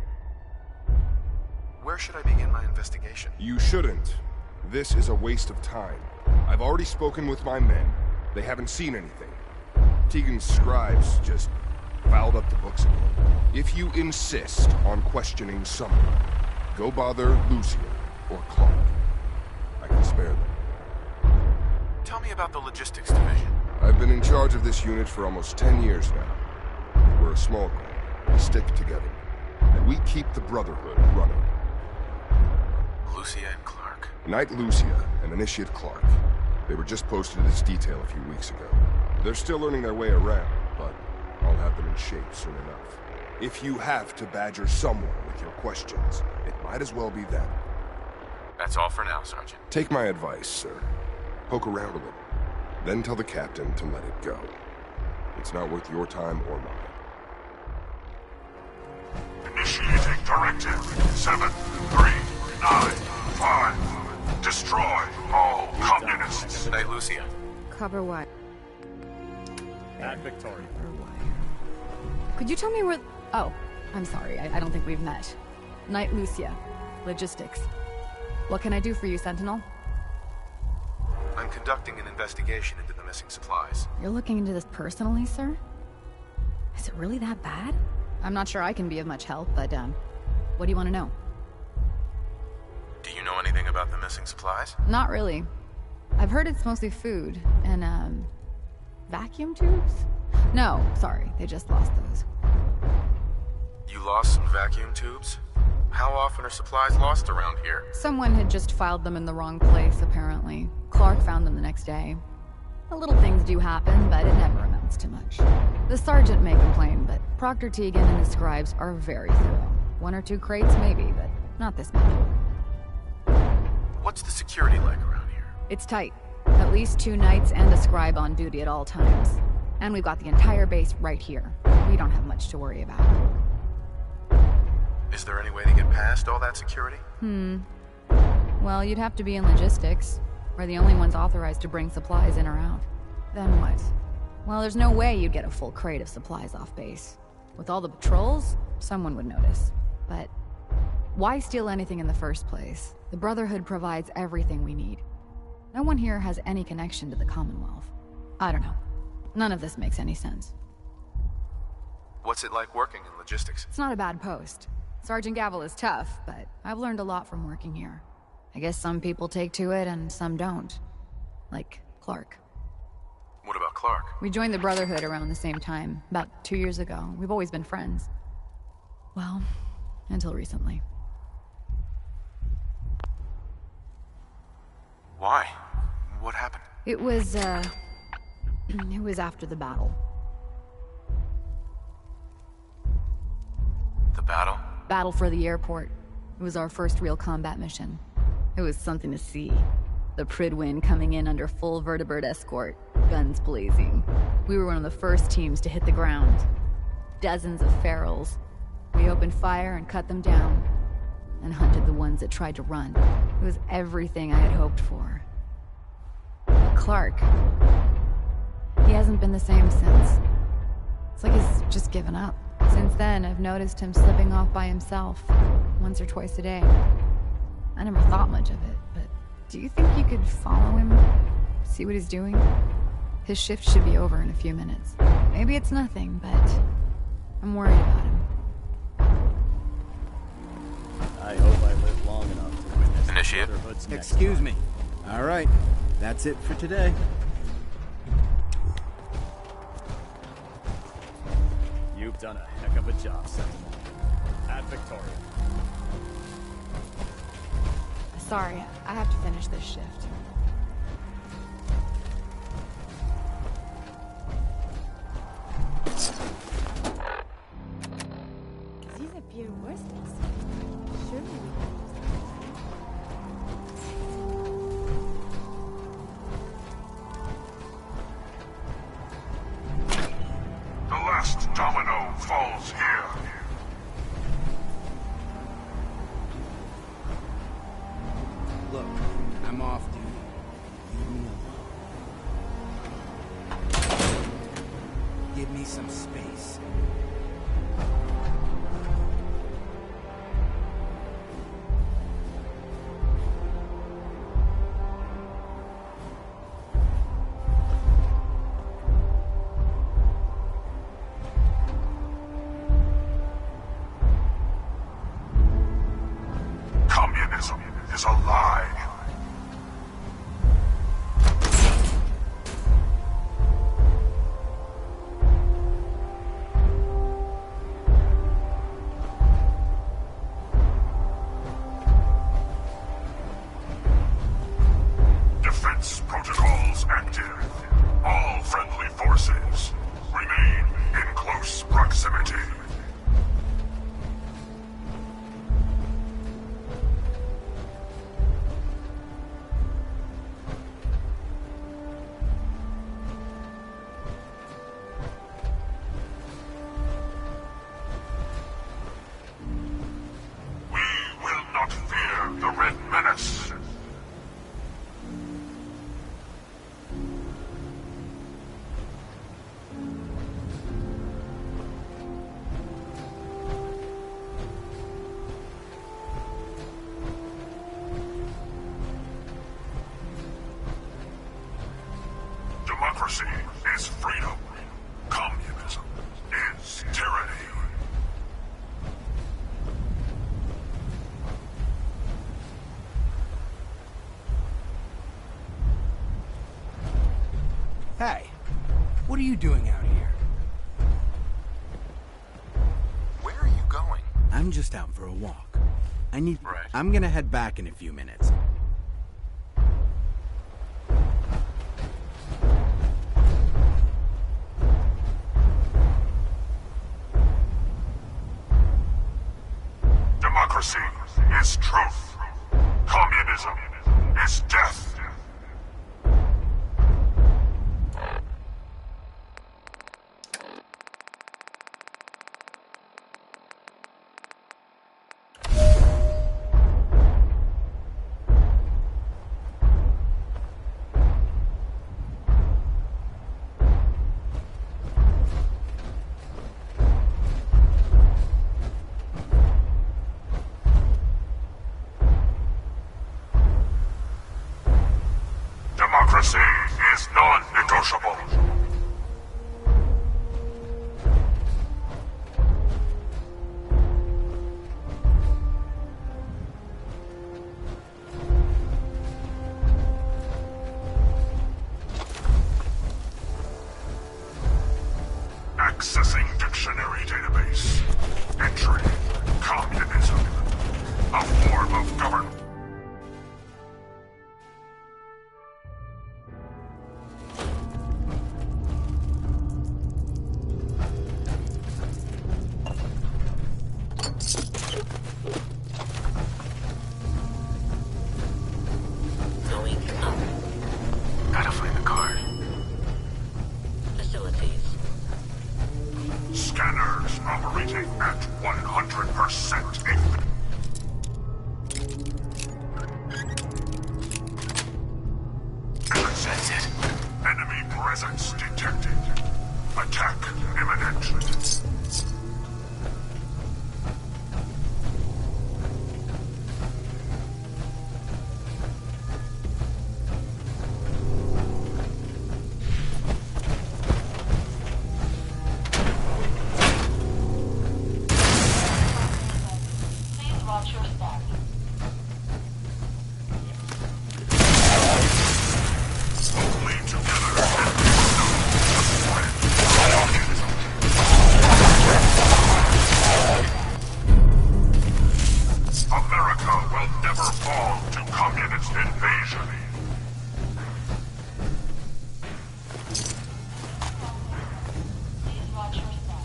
Where should I begin my investigation? You shouldn't. This is a waste of time. I've already spoken with my men. They haven't seen anything. Tegan's scribes just fouled up the books again. If you insist on questioning someone, go bother Lucia or Clark. I can spare them. Tell me about the logistics division. I've been in charge of this unit for almost 10 years now. We're a small group. We stick together. And we keep the Brotherhood running. Lucia and Clark. Knight Lucia and Initiate Clark. They were just posted as detail a few weeks ago. They're still learning their way around, but I'll have them in shape soon enough. If you have to badger someone with your questions, it might as well be them. That's all for now, Sergeant. Take my advice, sir. Poke around a little. Then tell the captain to let it go. It's not worth your time or mine. Initiating directive 7395. Destroy all communists. Knight Lucia. Cover what? At Victoria. Could you tell me where... Oh, I'm sorry. I don't think we've met. Knight Lucia. Logistics. What can I do for you, Sentinel? I'm conducting an investigation into the missing supplies. You're looking into this personally, sir? Is it really that bad? I'm not sure I can be of much help, but, what do you want to know? Do you know anything about the missing supplies? Not really. I've heard it's mostly food and, vacuum tubes? No, sorry, they just lost those. You lost some vacuum tubes? How often are supplies lost around here? Someone had just filed them in the wrong place, apparently. Clark found them the next day. The little things do happen, but it never amounts to much. The sergeant may complain, but Proctor Tegan and his scribes are very thorough. 1 or 2 crates maybe, but not this many. What's the security like around here? It's tight. At least 2 knights and a scribe on duty at all times. And we've got the entire base right here. We don't have much to worry about. Is there any way to get past all that security? Well, you'd have to be in logistics. We're the only ones authorized to bring supplies in or out. Then what? Well, there's no way you'd get a full crate of supplies off base. With all the patrols, someone would notice. But why steal anything in the first place? The Brotherhood provides everything we need. No one here has any connection to the Commonwealth. I don't know. None of this makes any sense. What's it like working in logistics? It's not a bad post. Sergeant Gavel is tough, but I've learned a lot from working here. I guess some people take to it and some don't. Like Clark. What about Clark? We joined the Brotherhood around the same time, about 2 years ago. We've always been friends. Well, until recently. Why? What happened? It was after the battle. The battle? Battle for the airport. It was our first real combat mission. It was something to see. The Pridwin coming in under full vertibird escort, guns blazing. We were one of the first teams to hit the ground. Dozens of ferals. We opened fire and cut them down, and hunted the ones that tried to run. It was everything I had hoped for. But Clark, he hasn't been the same since. It's like he's just given up. Since then, I've noticed him slipping off by himself, once or twice a day. I never thought much of it, but do you think you could follow him? See what he's doing? His shift should be over in a few minutes. Maybe it's nothing, but I'm worried about him. I hope I live long enough to witness Initiate. Brotherhood's next Excuse time. me. All right, that's it for today. You've done a heck of a job, Sentinel. At Victoria. Sorry, I have to finish this shift. These appear worthless. Surely we The last domino falls here. Look, I'm off duty. Leave me alone. Give me some space. Communism is a lie. Defense protocols active. All friendly forces remain in close proximity. We will not fear the Red Menace. Democracy is freedom. Communism is tyranny. Hey, what are you doing out here? Where are you going? I'm just out for a walk. Right. I'm gonna head back in a few minutes. Democracy is truth. Communism is death. Democracy is non-negotiable. Accessing dictionary database. Entry: communism. A form of government. Going up. Gotta find the card. Facilities. Scanners operating at 100%. That's it. Enemy presence detected. Attack imminent. Please watch your step. Only together can we stop the spread. America will never fall to communist invasion. Please watch your step.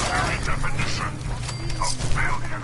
Very definition of failure.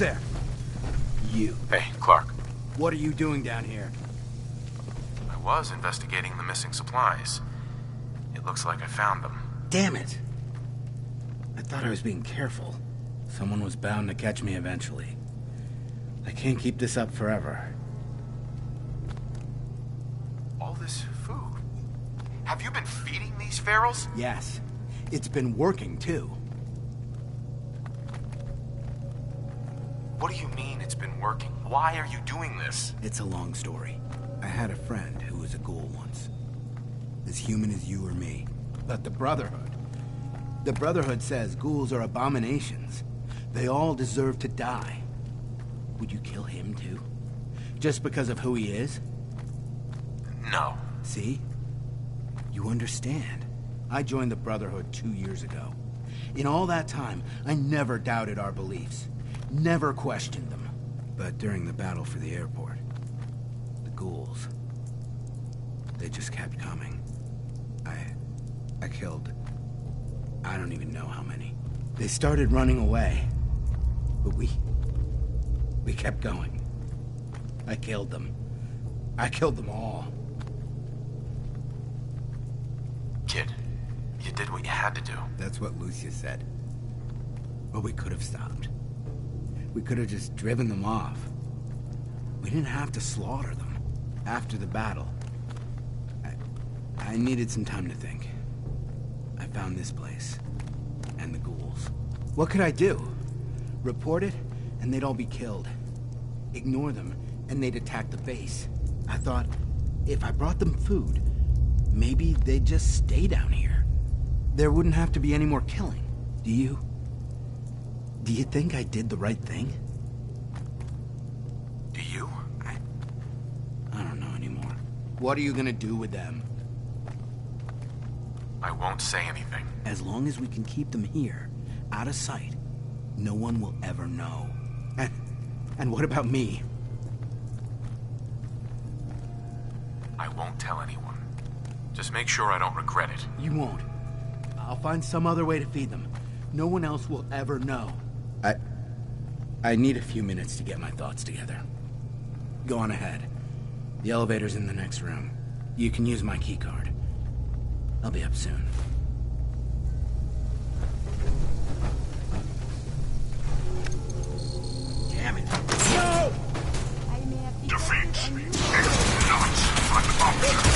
there? You. Hey, Clark. What are you doing down here? I was investigating the missing supplies. It looks like I found them. Damn it! I thought I was being careful. Someone was bound to catch me eventually. I can't keep this up forever. All this food. Have you been feeding these ferals? Yes. It's been working, too. What do you mean it's been working? Why are you doing this? It's a long story. I had a friend who was a ghoul once. As human as you or me. But the Brotherhood says ghouls are abominations. They all deserve to die. Would you kill him too? Just because of who he is? No. See? You understand. I joined the Brotherhood 2 years ago. In all that time, I never doubted our beliefs. Never questioned them. But during the battle for the airport, the ghouls, they just kept coming. I killed, I don't even know how many. They started running away, but we kept going. I killed them. I killed them all. Kid, you did what you had to do. That's what Lucia said. But we could have stopped. We could have just driven them off. We didn't have to slaughter them. After the battle, I needed some time to think. I found this place. And the ghouls. What could I do? Report it, and they'd all be killed. Ignore them, and they'd attack the base. I thought, if I brought them food, maybe they'd just stay down here. There wouldn't have to be any more killing. Do you think I did the right thing? Do you? I don't know anymore. What are you gonna do with them? I won't say anything. As long as we can keep them here, out of sight, no one will ever know. And what about me? I won't tell anyone. Just make sure I don't regret it. You won't. I'll find some other way to feed them. No one else will ever know. I need a few minutes to get my thoughts together. Go on ahead. The elevator's in the next room. You can use my keycard. I'll be up soon. Damn it. No! Defeat is not an option.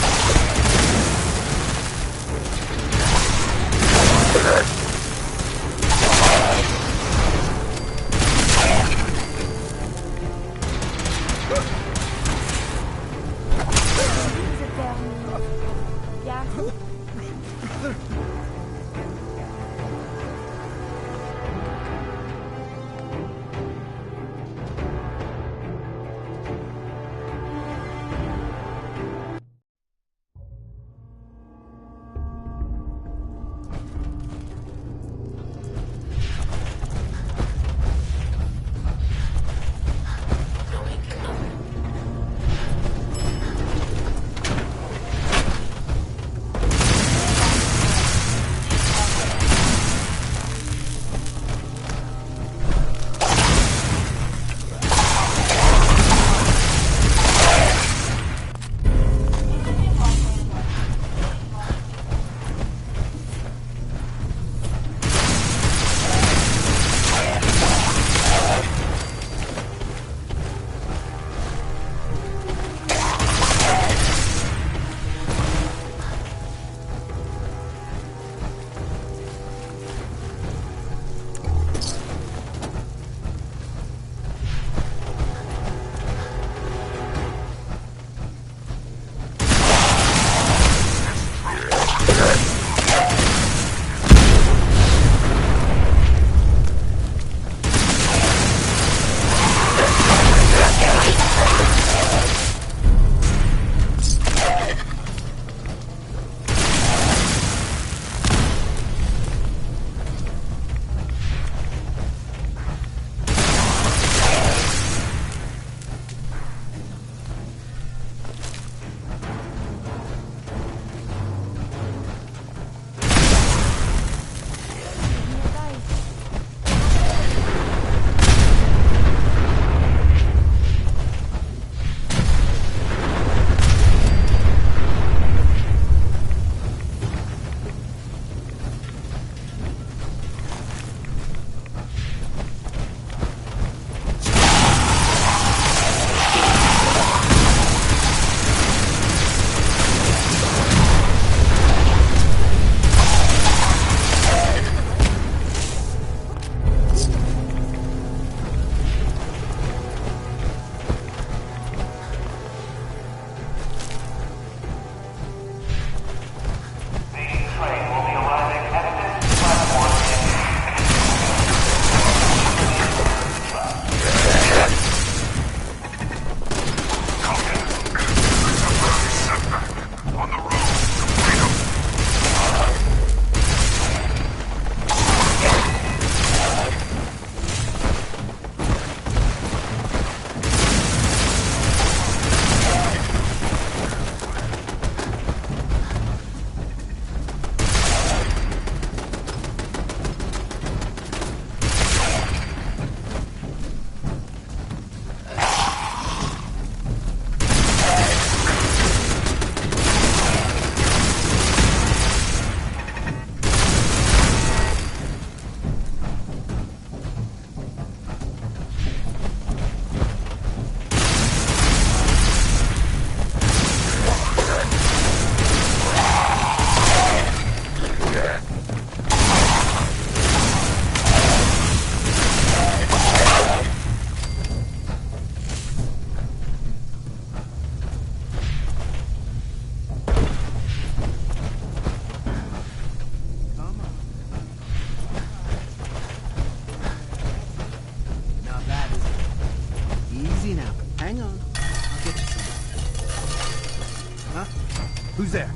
there?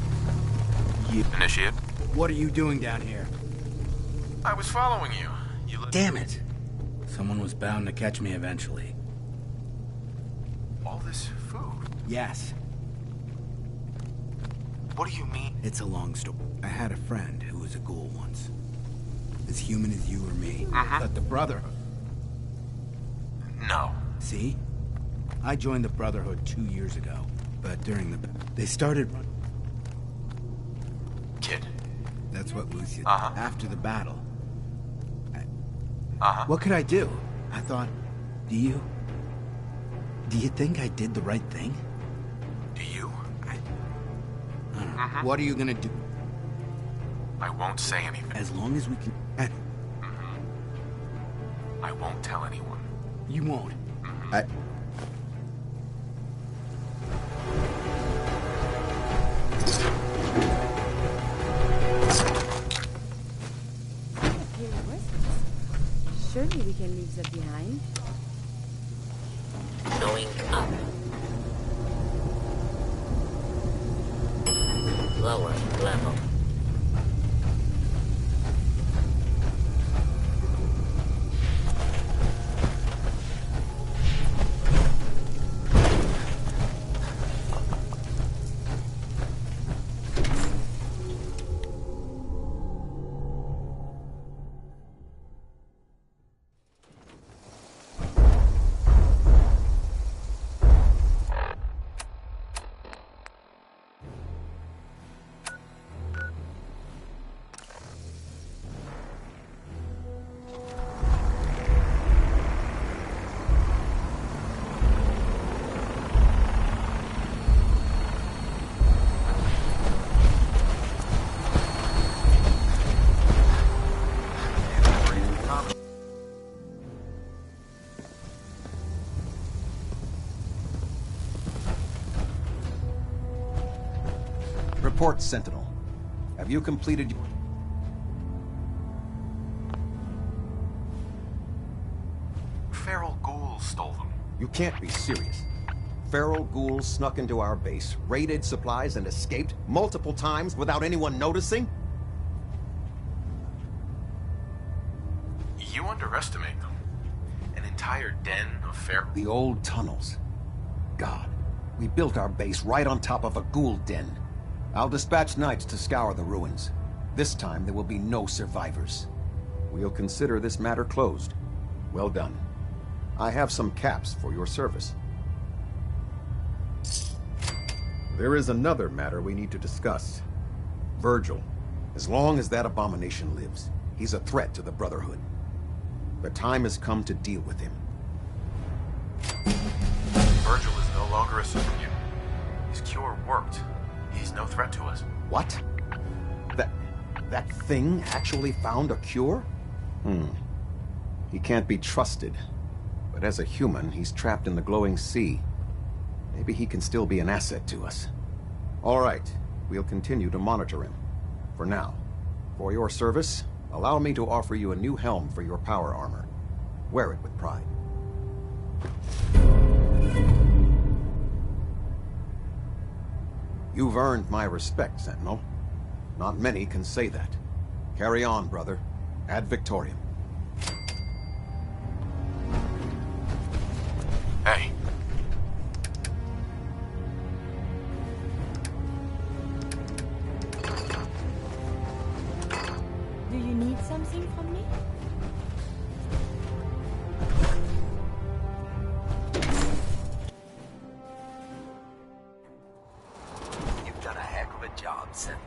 You... Initiate. What are you doing down here? I was following you. Damn it! Someone was bound to catch me eventually. All this food? Yes. What do you mean? It's a long story. I had a friend who was a ghoul once. As human as you or me. But the Brotherhood... No. See? I joined the Brotherhood 2 years ago. But during the... They started... Kid. That's what Lucia... After the battle. What could I do? I thought... Do you think I did the right thing? Do you? I don't know. What are you gonna do? I won't say anything. As long as we can... I won't tell anyone. You won't? Surely we can leave that behind. Going up. Lower level. Report, Sentinel. Have you completed... Feral ghouls stole them. You can't be serious. Feral ghouls snuck into our base, raided supplies, and escaped multiple times without anyone noticing? You underestimate them. An entire den of feral... The old tunnels. God, we built our base right on top of a ghoul den. I'll dispatch knights to scour the ruins. This time there will be no survivors. We'll consider this matter closed. Well done. I have some caps for your service. There is another matter we need to discuss. Virgil. As long as that abomination lives, he's a threat to the Brotherhood. The time has come to deal with him. Virgil is no longer a superhuman. His cure worked. He's no threat to us. What? That thing actually found a cure? He can't be trusted. But as a human, he's trapped in the glowing sea. Maybe he can still be an asset to us. All right, we'll continue to monitor him. For now. For your service, allow me to offer you a new helm for your power armor. Wear it with pride. You've earned my respect, Sentinel. Not many can say that. Carry on, brother. Ad Victoriam. Hey. Do you need something from me? You've done a heck of a job, Sentinel.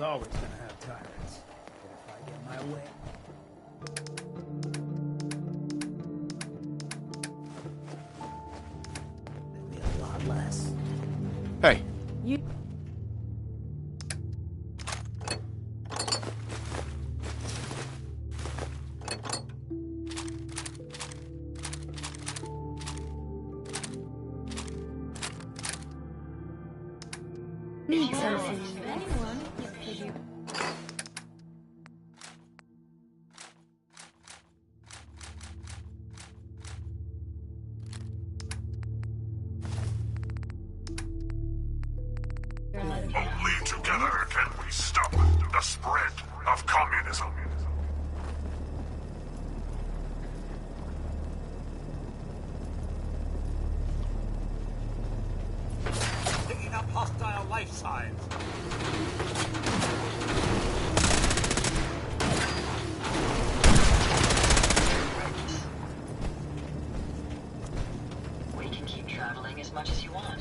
always gonna have tyrants. But if I get my way... there'll be a lot less. Hey. You... Need something. Anyone could you... Only together can we stop the spread of communism. Picking up hostile life signs. We can keep traveling as much as you want.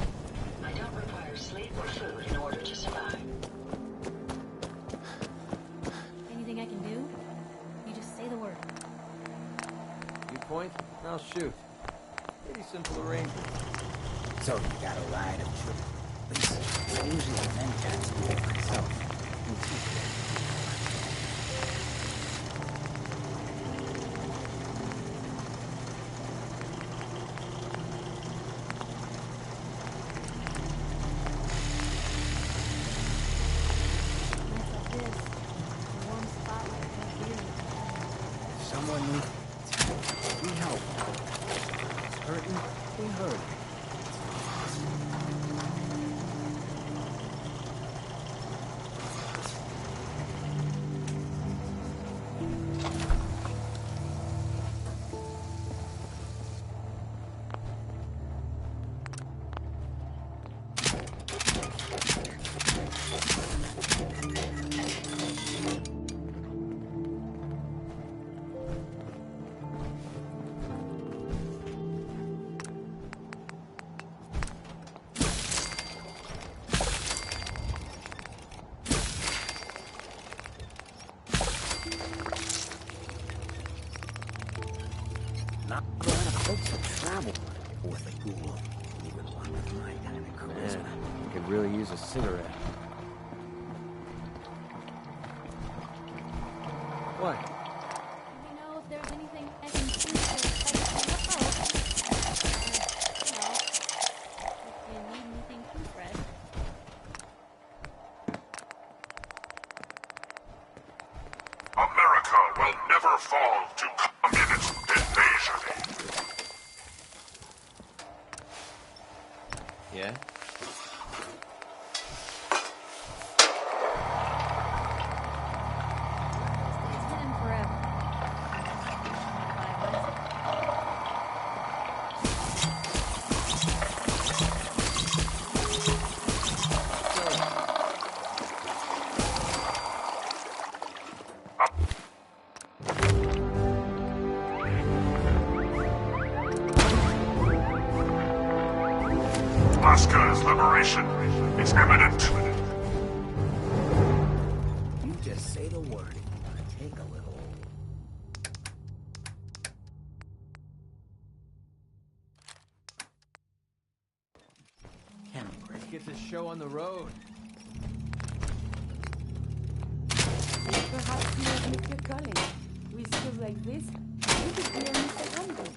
I don't require sleep or food in order to survive. Anything I can do? You just say the word. You point, I'll shoot. Pretty simple arrangement. So you got a ride of trip. Lisa, usually the men cats do it myself. Someone needs we help. It's hurting, we hurt. Not a lot of folks who travel with a ghoul. Even one with my kind of charisma. Man, I could really use a cigarette. What? Let me know if there's anything I can do to help you out. If you need anything proofread. America will never fall to communist invasion. Yeah? It's hidden forever. 5 months. Alaska's liberation is imminent. You just say the word. Take a little. Let's get this show on the road. Perhaps you have missed your calling. With skills like this, you could be a Mr. Andrew.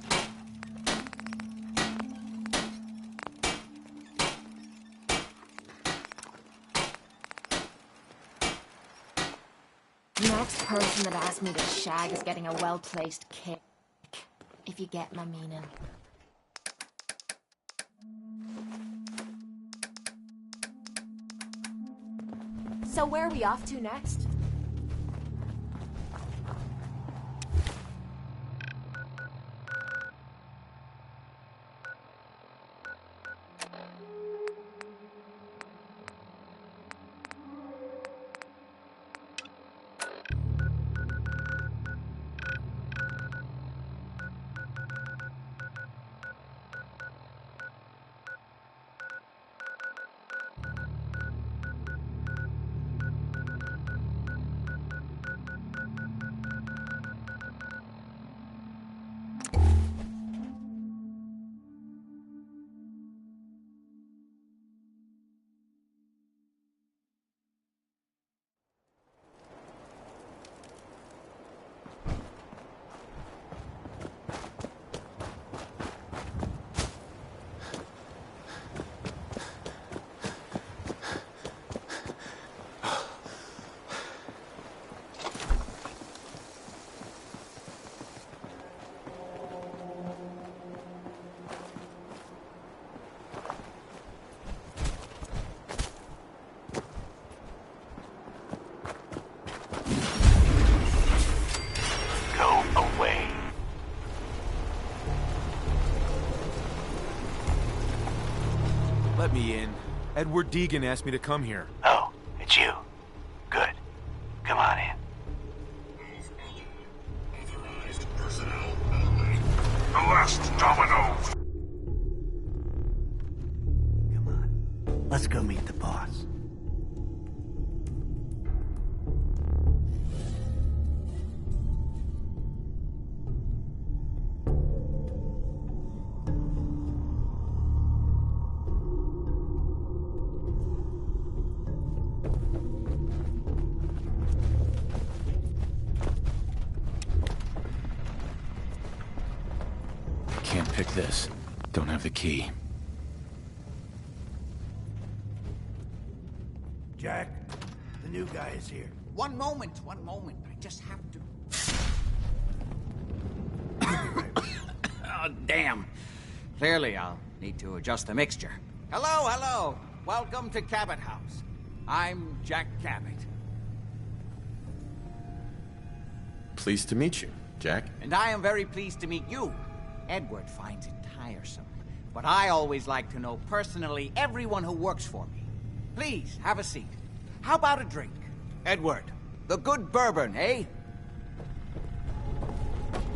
Next person that asks me to shag is getting a well-placed kick. If you get my meaning. So where are we off to next? me in. Edward Deegan asked me to come here. Oh, it's you. Good. Come on in. Authorized personnel only. The last domino. Let's go meet the boss. Can't pick this. Don't have the key. Jack, the new guy is here. One moment. I just have to... Oh, damn. Clearly, I'll need to adjust the mixture. Hello. Welcome to Cabot House. I'm Jack Cabot. Pleased to meet you, Jack. And I am very pleased to meet you. Edward finds it tiresome, but I always like to know personally everyone who works for me. Please, have a seat. How about a drink? Edward, the good bourbon, eh?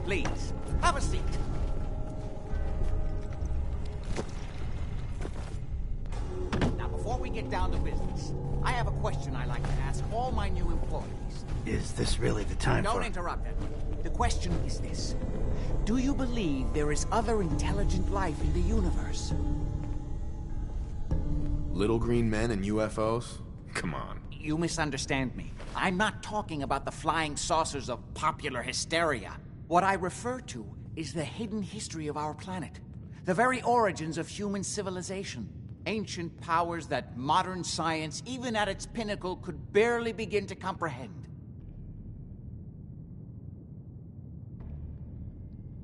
Please, have a seat. Now, before we get down to business, I have a question I like to ask all my new employees. Is this really the time Don't for... interrupt, Edward. The question is this. Do you believe there is other intelligent life in the universe? Little green men and UFOs? Come on. You misunderstand me. I'm not talking about the flying saucers of popular hysteria. What I refer to is the hidden history of our planet. The very origins of human civilization. Ancient powers that modern science, even at its pinnacle, could barely begin to comprehend.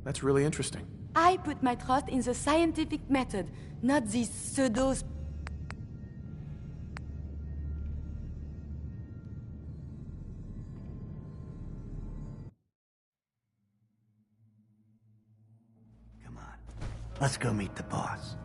That's really interesting. I put my trust in the scientific method, not these pseudos. Let's go meet the boss.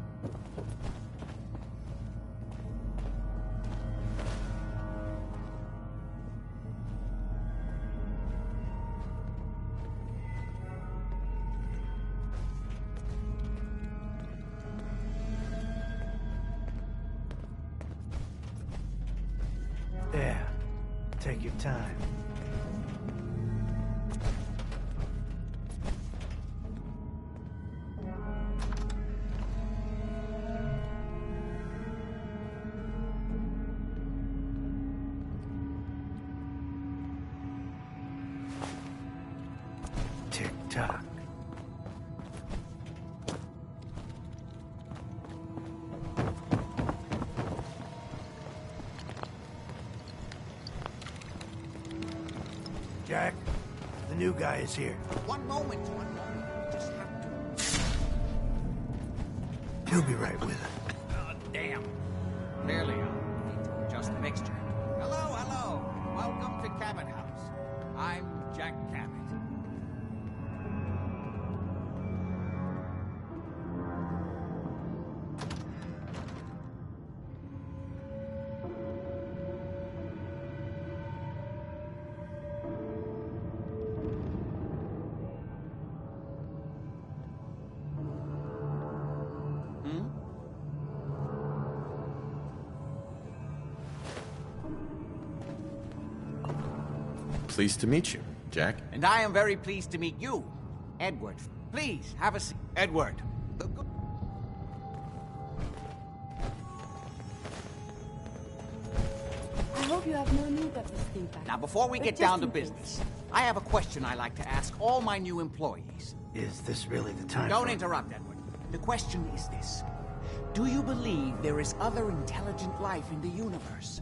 Yeah, take your time. Tick-tock. Jack, the new guy is here. One moment. Just have to... He'll be right with us. Oh, damn. Clearly, I'll need to adjust the mixture. Hello. Welcome to Cabot House. I'm Jack Cabot. Pleased to meet you, Jack. And I am very pleased to meet you, Edward. Please, have a seat. Edward. I hope you have no need of this thing back. Now, before we But get just down to in case. business, I have a question I like to ask all my new employees. Is this really the time Don't for... interrupt, Edward. The question is this. Do you believe there is other intelligent life in the universe?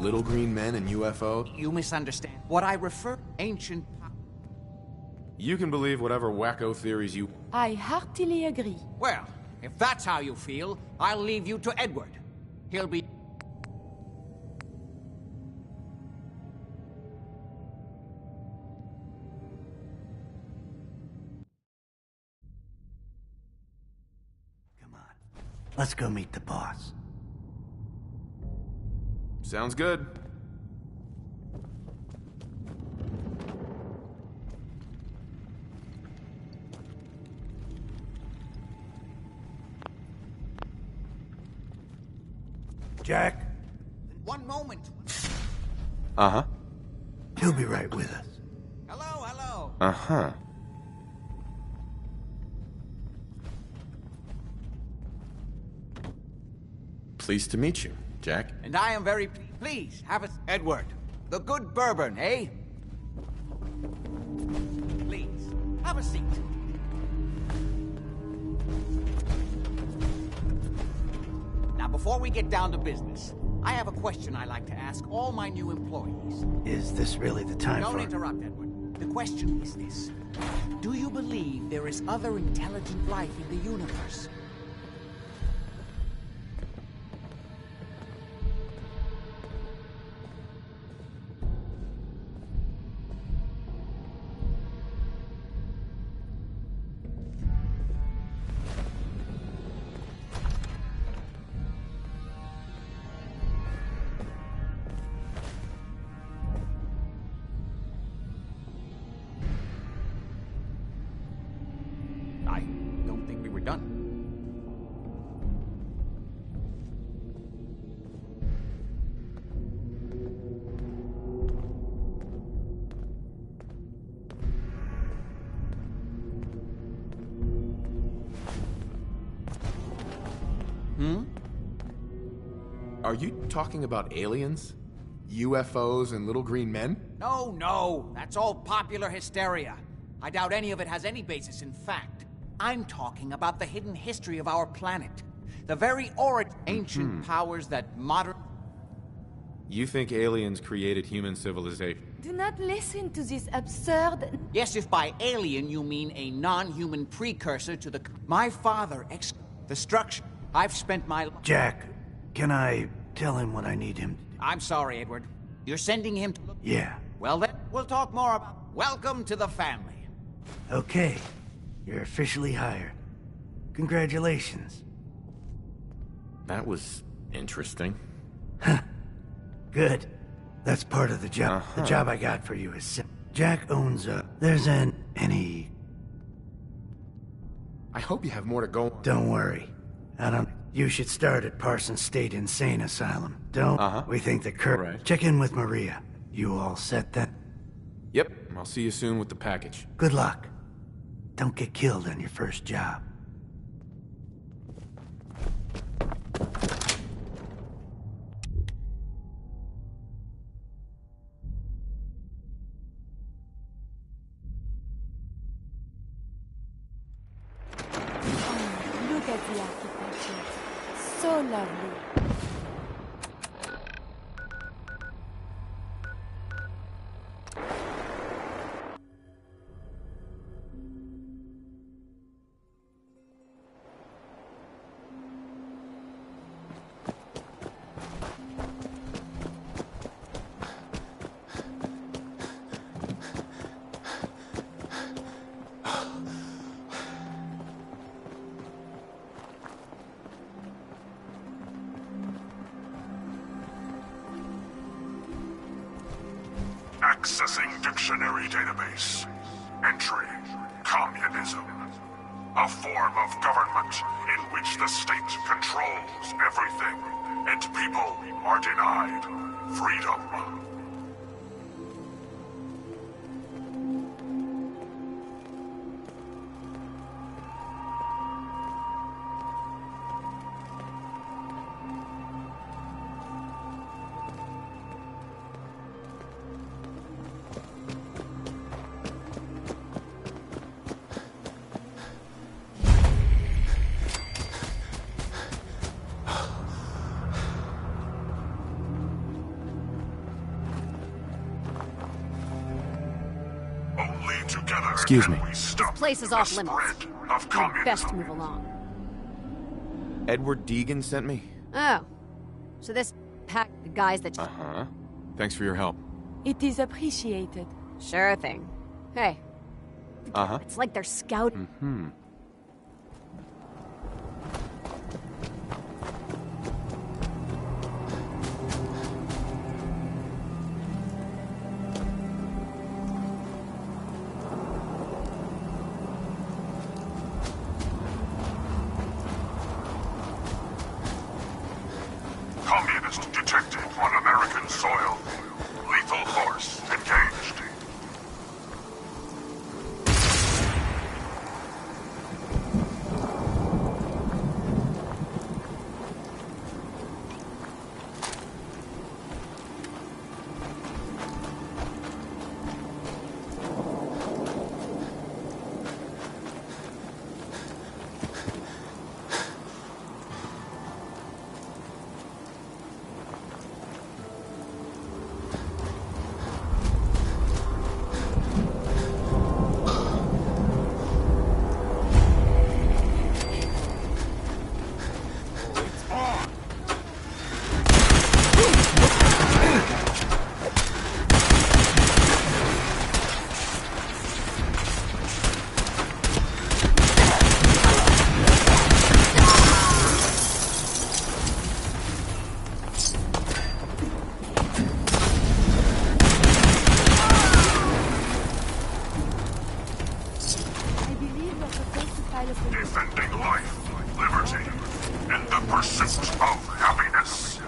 Little green men and UFOs? You misunderstand. What I refer ancient... You can believe whatever wacko theories you... I heartily agree. Well, if that's how you feel, I'll leave you to Edward. He'll be... Let's go meet the boss. Sounds good. Jack? One moment. Uh-huh. He'll be right with us. Hello, hello. Uh-huh. Pleased to meet you, Jack. And I am very pleased. Have a... Edward, the good bourbon, eh? Please, have a seat. Now, before we get down to business, I have a question I like to ask all my new employees. Is this really the time Don't for... interrupt, Edward. The question is this. Do you believe there is other intelligent life in the universe? I don't think we were done. Are you talking about aliens? UFOs and little green men? No, no. That's all popular hysteria. I doubt any of it has any basis in fact. I'm talking about the hidden history of our planet. The very ancient powers that modern... You think aliens created human civilization? Do not listen to this absurd... Yes, if by alien you mean a non-human precursor to the... My father the structure. I've spent my... Jack, can I tell him what I need him to do? I'm sorry, Edward. You're sending him to... Yeah. Well then, we'll talk more about... Welcome to the family. Okay. You're officially hired. Congratulations. That was interesting. Good. That's part of the job. The job I got for you is simple. Jack owns a... any... I hope you have more to go on. Don't worry. I don't... You should start at Parsons State Insane Asylum. Don't... We think the Right. Check in with Maria. You all set then? Yep, I'll see you soon with the package. Good luck. Don't get killed on your first job. Look at the architecture. So lovely. Accessing dictionary database. Entry: communism. A form of government in which the state controls everything, and people are denied freedom. Excuse me. This place is off limits. We'd best move along. Edward Deegan sent me? Oh. So this pack the guys that... Uh-huh. Thanks for your help. It is appreciated. Sure thing. Hey. Uh-huh. It's like they're scouting. Communist detected on American soil. Lethal force engaged. Defending life, liberty, and the pursuit of happiness.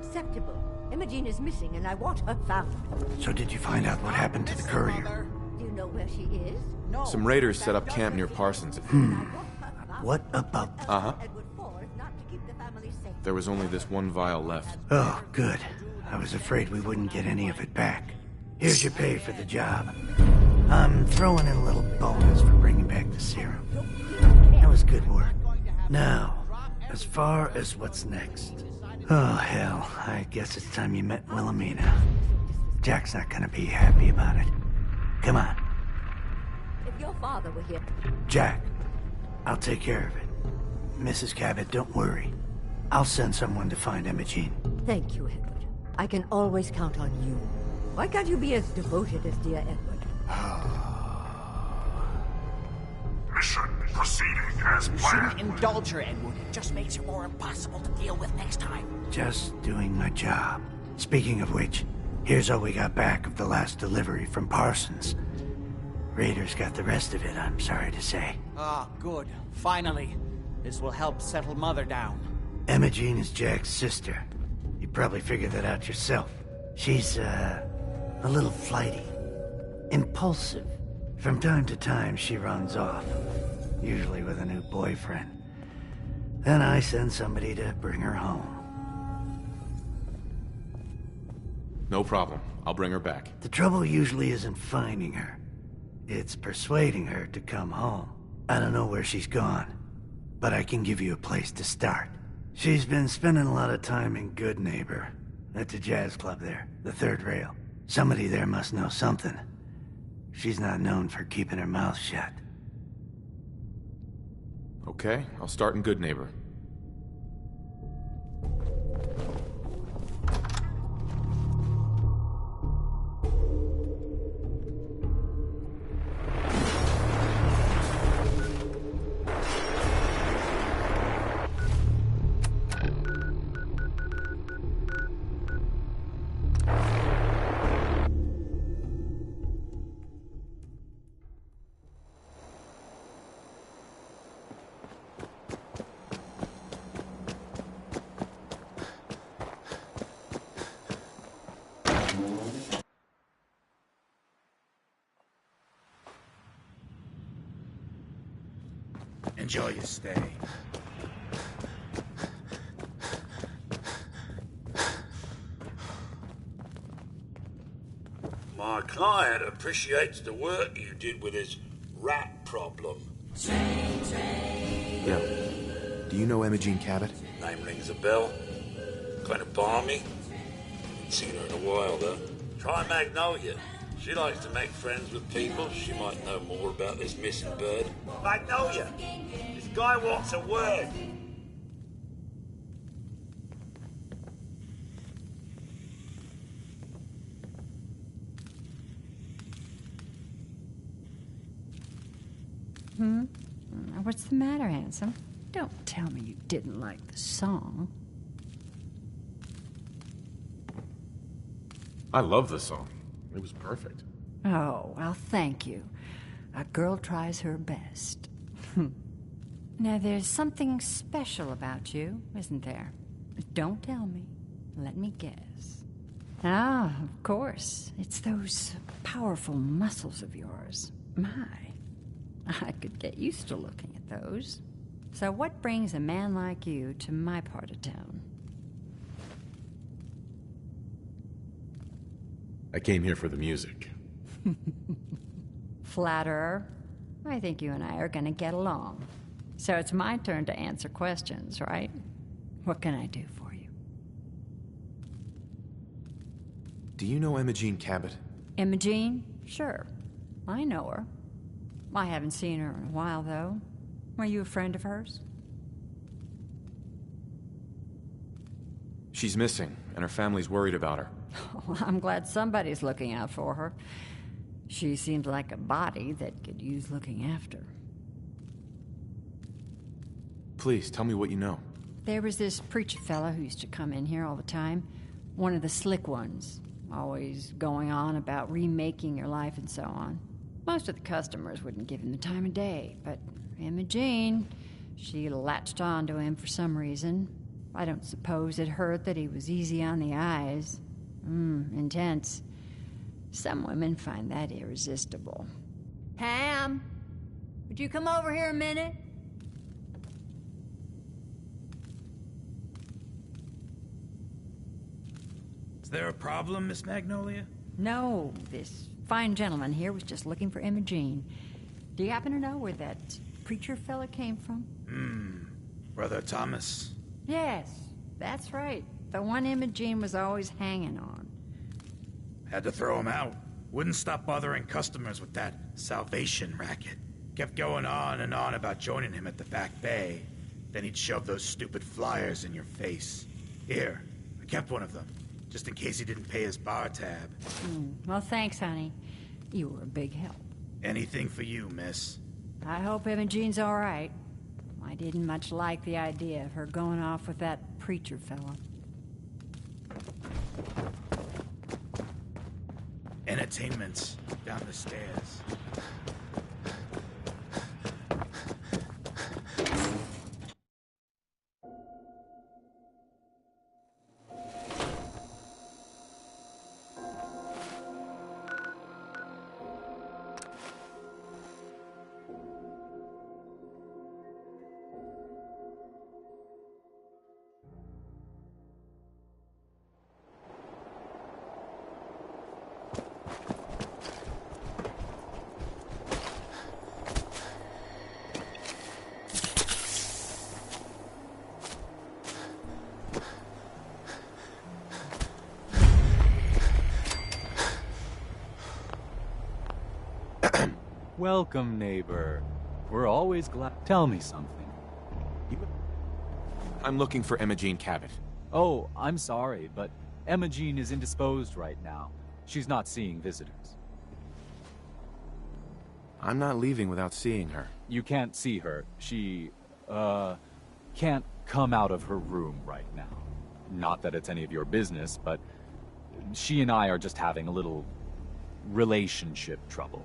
Acceptable. Imogene is missing and I want her found. So did you find out what happened to the courier? Do you know where she is? Some raiders set up camp near Parsons. What about... Uh-huh. Edward IV is not to keep the family safe. There was only this one vial left. Oh, good. I was afraid we wouldn't get any of it back. Here's your pay for the job. I'm throwing in a little bonus for bringing back the serum. That was good work. Now, as far as what's next... Oh, hell. I guess it's time you met Wilhelmina. Jack's not gonna be happy about it. Come on. If your father were here... Jack, I'll take care of it. Mrs. Cabot, don't worry. I'll send someone to find Imogene. Thank you, Edward. I can always count on you. Why can't you be as devoted as dear Edward? Mission proceeding as You planned. shouldn't indulge her, Edward. It just makes her more impossible to deal with next time. Just doing my job. Speaking of which, here's all we got back of the last delivery from Parsons. Raiders got the rest of it, I'm sorry to say. Ah, good. Finally. This will help settle Mother down. Imogene is Jack's sister. You probably figured that out yourself. She's, a little flighty. Impulsive. From time to time, she runs off. Usually with a new boyfriend. Then I send somebody to bring her home. No problem. I'll bring her back. The trouble usually isn't finding her. It's persuading her to come home. I don't know where she's gone, but I can give you a place to start. She's been spending a lot of time in Good Neighbor. At the jazz club there, the third rail. Somebody there must know something. She's not known for keeping her mouth shut. Okay, I'll start in Good Neighbor. Enjoy your stay. My client appreciates the work you did with his rat problem. Yeah. Do you know Imogene Cabot? Name rings a bell. Kind of balmy. Haven't seen her in a while, though. Try Magnolia. She likes to make friends with people. She might know more about this missing bird. Magnolia! This guy wants a word. What's the matter, handsome? Don't tell me you didn't like the song. I love the song. It was perfect. Oh, well, thank you. A girl tries her best. Now, there's something special about you, isn't there? Don't tell me. Let me guess. Ah, of course. It's those powerful muscles of yours. My, I could get used to looking at those. So what brings a man like you to my part of town? I came here for the music. Flatterer. I think you and I are gonna get along. So it's my turn to answer questions, right? What can I do for you? Do you know Imogene Cabot? Imogene? Sure. I know her. I haven't seen her in a while, though. Are you a friend of hers? She's missing, and her family's worried about her. Well, I'm glad somebody's looking out for her. She seems like a body that could use looking after. Please, tell me what you know. There was this preacher fella who used to come in here all the time. One of the slick ones. Always going on about remaking your life and so on. Most of the customers wouldn't give him the time of day, but Imogene, she latched on to him for some reason. I don't suppose it hurt that he was easy on the eyes. Intense. Some women find that irresistible. Ham, would you come over here a minute? Is there a problem, Miss Magnolia? No, this fine gentleman here was just looking for Imogene. Do you happen to know where that preacher fella came from? Brother Thomas? Yes, that's right. The one Imogene was always hanging on. Had to throw him out. Wouldn't stop bothering customers with that salvation racket. Kept going on and on about joining him at the back bay. Then he'd shove those stupid flyers in your face. Here, I kept one of them, just in case he didn't pay his bar tab. Well, thanks, honey. You were a big help. Anything for you, miss. I hope Imogene's all right. I didn't much like the idea of her going off with that preacher fella. Entertainment's down the stairs. Welcome, neighbor. We're always glad. Tell me something. I'm looking for Imogene Cabot. Oh, I'm sorry, but Imogene is indisposed right now. She's not seeing visitors. I'm not leaving without seeing her. You can't see her. She, can't come out of her room right now. Not that it's any of your business, but she and I are just having a little relationship trouble.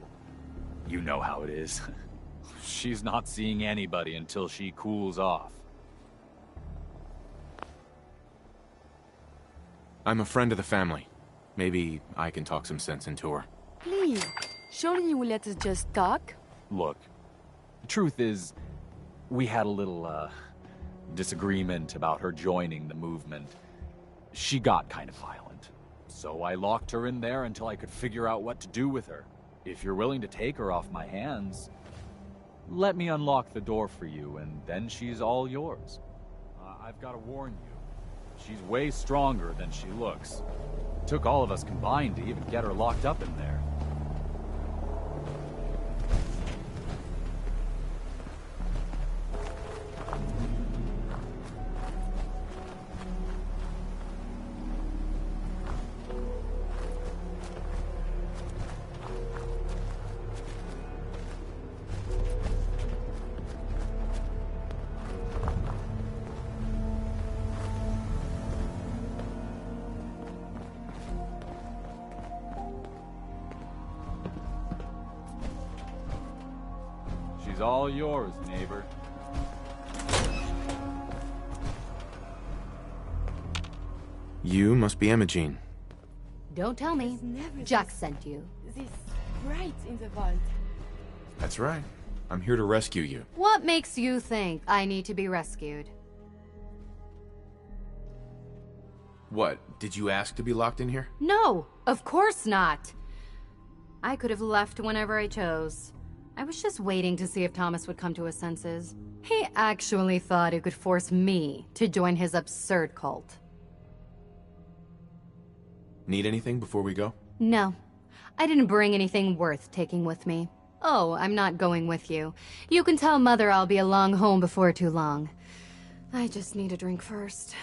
You know how it is. She's not seeing anybody until she cools off. I'm a friend of the family. Maybe I can talk some sense into her. Please, surely you will let us just talk? Look, the truth is, we had a little, disagreement about her joining the movement. She got kind of violent. So I locked her in there until I could figure out what to do with her. If you're willing to take her off my hands... let me unlock the door for you, and then she's all yours. I've got to warn you, she's way stronger than she looks. It took all of us combined to even get her locked up in there. She's all yours, neighbor. You must be Imogene. Don't tell me. Jack sent you. This bright in the vault. That's right. I'm here to rescue you. What makes you think I need to be rescued? What, did you ask to be locked in here? No, of course not. I could have left whenever I chose. I was just waiting to see if Thomas would come to his senses. He actually thought he could force me to join his absurd cult. Need anything before we go? No, I didn't bring anything worth taking with me. Oh, I'm not going with you. You can tell Mother I'll be along home before too long. I just need a drink first.